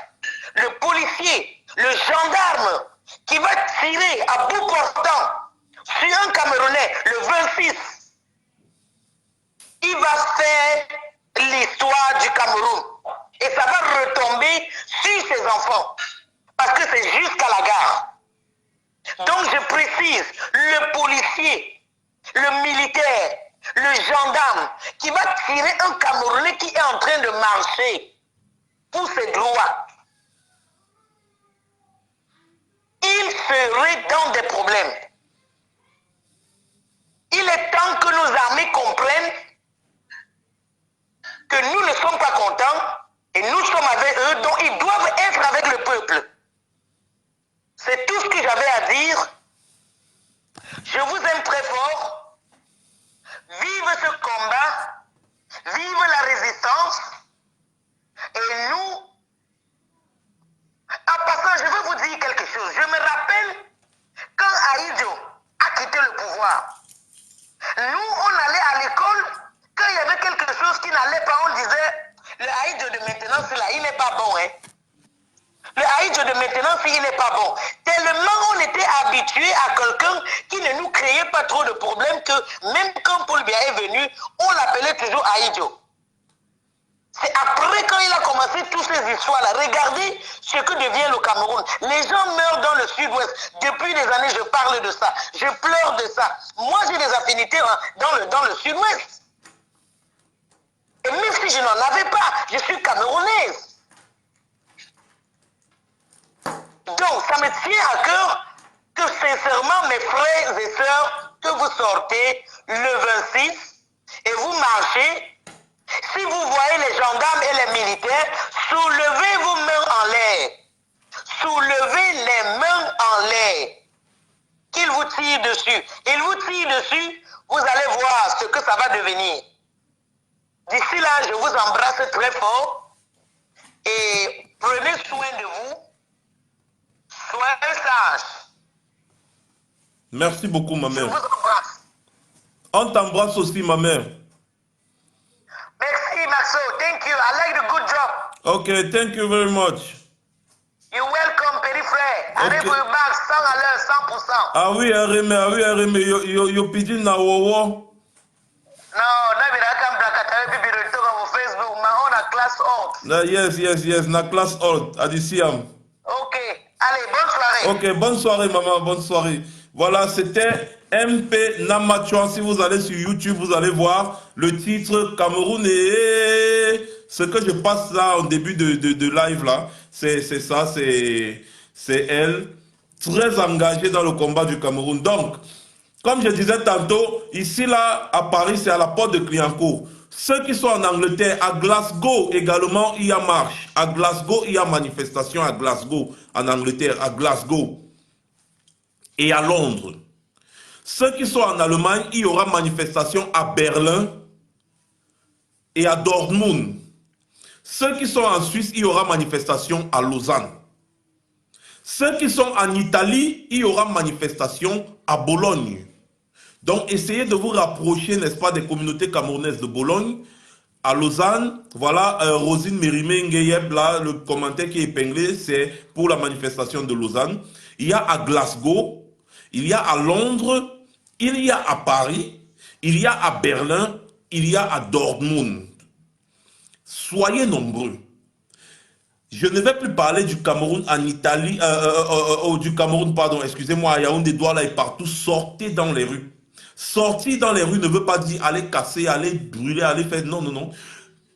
le policier, le gendarme qui va tirer à bout portant sur un Camerounais le 26, il va faire l'histoire du Cameroun. Et ça va retomber sur ses enfants. Parce que c'est jusqu'à la gare. Donc je précise, le policier, le militaire, le gendarme qui va tirer un Camerounais qui est en train de marcher pour ses droits, il serait dans des problèmes. Il est temps que nos armées comprennent que nous ne sommes pas contents et nous sommes avec eux, donc ils doivent être avec le peuple. C'est tout ce que j'avais à dire. Je vous aime très fort. Vive ce combat, vive la résistance. Et nous, en passant, je veux vous dire quelque chose. Je me rappelle quand Aïdjo a quitté le pouvoir. Nous, on allait à l'école, quand il y avait quelque chose qui n'allait pas, on disait, le Aïdjo de maintenant, là, il n'est pas bon, hein. Le Aïdjo de maintenant, il n'est pas bon. Tellement on était habitué à quelqu'un qui ne nous créait pas trop de problèmes que même quand Paul Biya est venu, on l'appelait toujours Aïdjo. C'est après quand il a commencé toutes ces histoires-là. Regardez ce que devient le Cameroun. Les gens meurent dans le sud-ouest. Depuis des années, je parle de ça. Je pleure de ça. Moi, j'ai des affinités dans le sud-ouest. Et même si je n'en avais pas, je suis camerounaise. Donc, ça me tient à cœur que sincèrement, mes frères et sœurs, que vous sortez le 26 et vous marchez. Si vous voyez les gendarmes et les militaires, soulevez vos mains en l'air. Soulevez les mains en l'air. Qu'ils vous tirent dessus. Ils vous tirent dessus, vous allez voir ce que ça va devenir. D'ici là, je vous embrasse très fort et prenez soin de vous. Soyez sages. Merci beaucoup, ma mère. Je vous embrasse. On t'embrasse aussi, ma mère. Merci, Maxo. Thank you. I like the good job. Okay, thank you very much. You're welcome, petit frère. Allez pour le bac, 100 à l'heure, 100%. Ah oui, Arémé, yo pidgin na wowo. Non, Nabirakam Brakatawe Bibirito on Facebook, ma own a class out. Yes, na class out, Adisiam. Ok, allez, bonne soirée. Ok, bonne soirée, maman, bonne soirée. Voilà, c'était MP Namachouan. Si vous allez sur YouTube, vous allez voir le titre Cameroun et ce que je passe là en début de live là, c'est ça, c'est elle, très engagée dans le combat du Cameroun. Donc, comme je disais tantôt, ici là, à Paris, c'est à la porte de Clignancourt. Ceux qui sont en Angleterre, à Glasgow également, il y a marche. À Glasgow, il y a manifestation à Glasgow, en Angleterre, à Glasgow. Et à Londres. Ceux qui sont en Allemagne, il y aura manifestation à Berlin et à Dortmund. Ceux qui sont en Suisse, il y aura manifestation à Lausanne. Ceux qui sont en Italie, il y aura manifestation à Bologne. Donc, essayez de vous rapprocher, n'est-ce pas, des communautés camerounaises de Bologne, à Lausanne. Voilà, Rosine Mérimé Nguyeb, là, le commentaire qui est épinglé, c'est pour la manifestation de Lausanne. Il y a à Glasgow, il y a à Londres, il y a à Paris, il y a à Berlin, il y a à Dortmund. Soyez nombreux. Je ne vais plus parler du Cameroun en Italie, du Cameroun, pardon, excusez-moi, à Yaoundé, Douala et partout. Sortez dans les rues. Sortir dans les rues ne veut pas dire aller casser, aller brûler, aller faire... Non, non, non.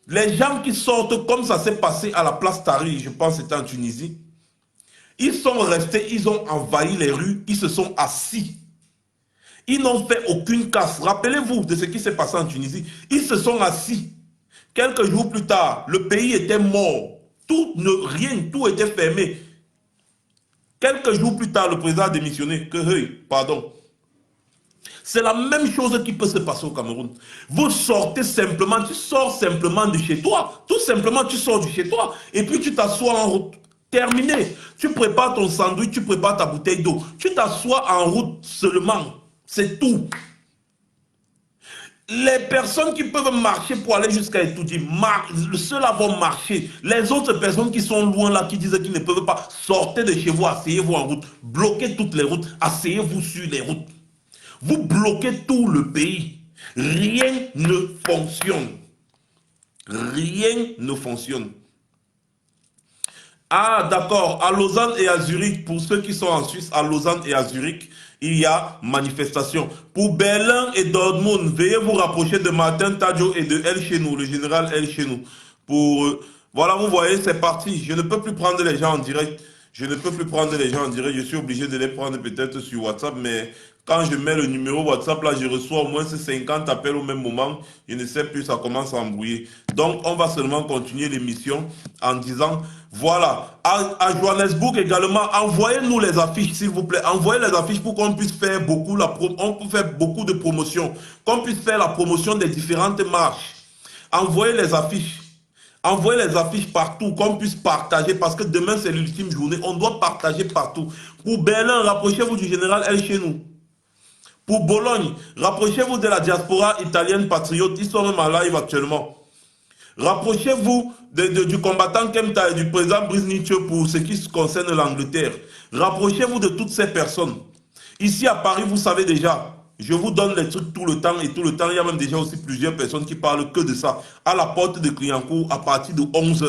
Les gens qui sortent, comme ça s'est passé à la place Tahrir, je pense que c'était en Tunisie, ils sont restés, ils ont envahi les rues, ils se sont assis. Ils n'ont fait aucune casse. Rappelez-vous de ce qui s'est passé en Tunisie. Ils se sont assis. Quelques jours plus tard, le pays était mort. Rien, tout était fermé. Quelques jours plus tard, le président a démissionné. Pardon. C'est la même chose qui peut se passer au Cameroun. Vous sortez simplement, tu sors simplement de chez toi. Tout simplement, tu sors de chez toi. Et puis tu t'assois en route. Terminé. Tu prépares ton sandwich, tu prépares ta bouteille d'eau. Tu t'assois en route seulement. C'est tout. Les personnes qui peuvent marcher pour aller jusqu'à Etoudi, ceux-là vont marcher. Les autres personnes qui sont loin là, qui disent qu'ils ne peuvent pas, sortez de chez vous, asseyez-vous en route. Bloquez toutes les routes, asseyez-vous sur les routes. Vous bloquez tout le pays. Rien ne fonctionne. Rien ne fonctionne. Ah, d'accord. À Lausanne et à Zurich, pour ceux qui sont en Suisse, à Lausanne et à Zurich, il y a manifestation. Pour Berlin et Dortmund, veuillez vous rapprocher de Martin Tadjo et de El Chenou, le général El Chenou. Voilà, vous voyez, c'est parti. Je ne peux plus prendre les gens en direct. Je ne peux plus prendre les gens en direct. Je suis obligé de les prendre peut-être sur WhatsApp, mais quand je mets le numéro WhatsApp, là, je reçois au moins 50 appels au même moment. Je ne sais plus, ça commence à embrouiller. Donc, on va seulement continuer l'émission en disant, voilà, à Johannesburg également, envoyez-nous les affiches, s'il vous plaît. Envoyez les affiches pour qu'on puisse faire beaucoup, on peut faire beaucoup de promotions, qu'on puisse faire la promotion des différentes marches. Envoyez les affiches. Envoyez les affiches partout, qu'on puisse partager, parce que demain, c'est l'ultime journée. On doit partager partout. Pour Berlin, rapprochez-vous du général El Chenou. Pour Bologne, rapprochez-vous de la diaspora italienne patriote. Ils sont même en live actuellement. Rapprochez-vous du combattant Kemta et du président Brice Nietzsche pour ce qui concerne l'Angleterre. Rapprochez-vous de toutes ces personnes. Ici à Paris, vous savez déjà, je vous donne les trucs tout le temps et tout le temps. Il y a même déjà aussi plusieurs personnes qui parlent que de ça. À la porte de Clignancourt à partir de 11h.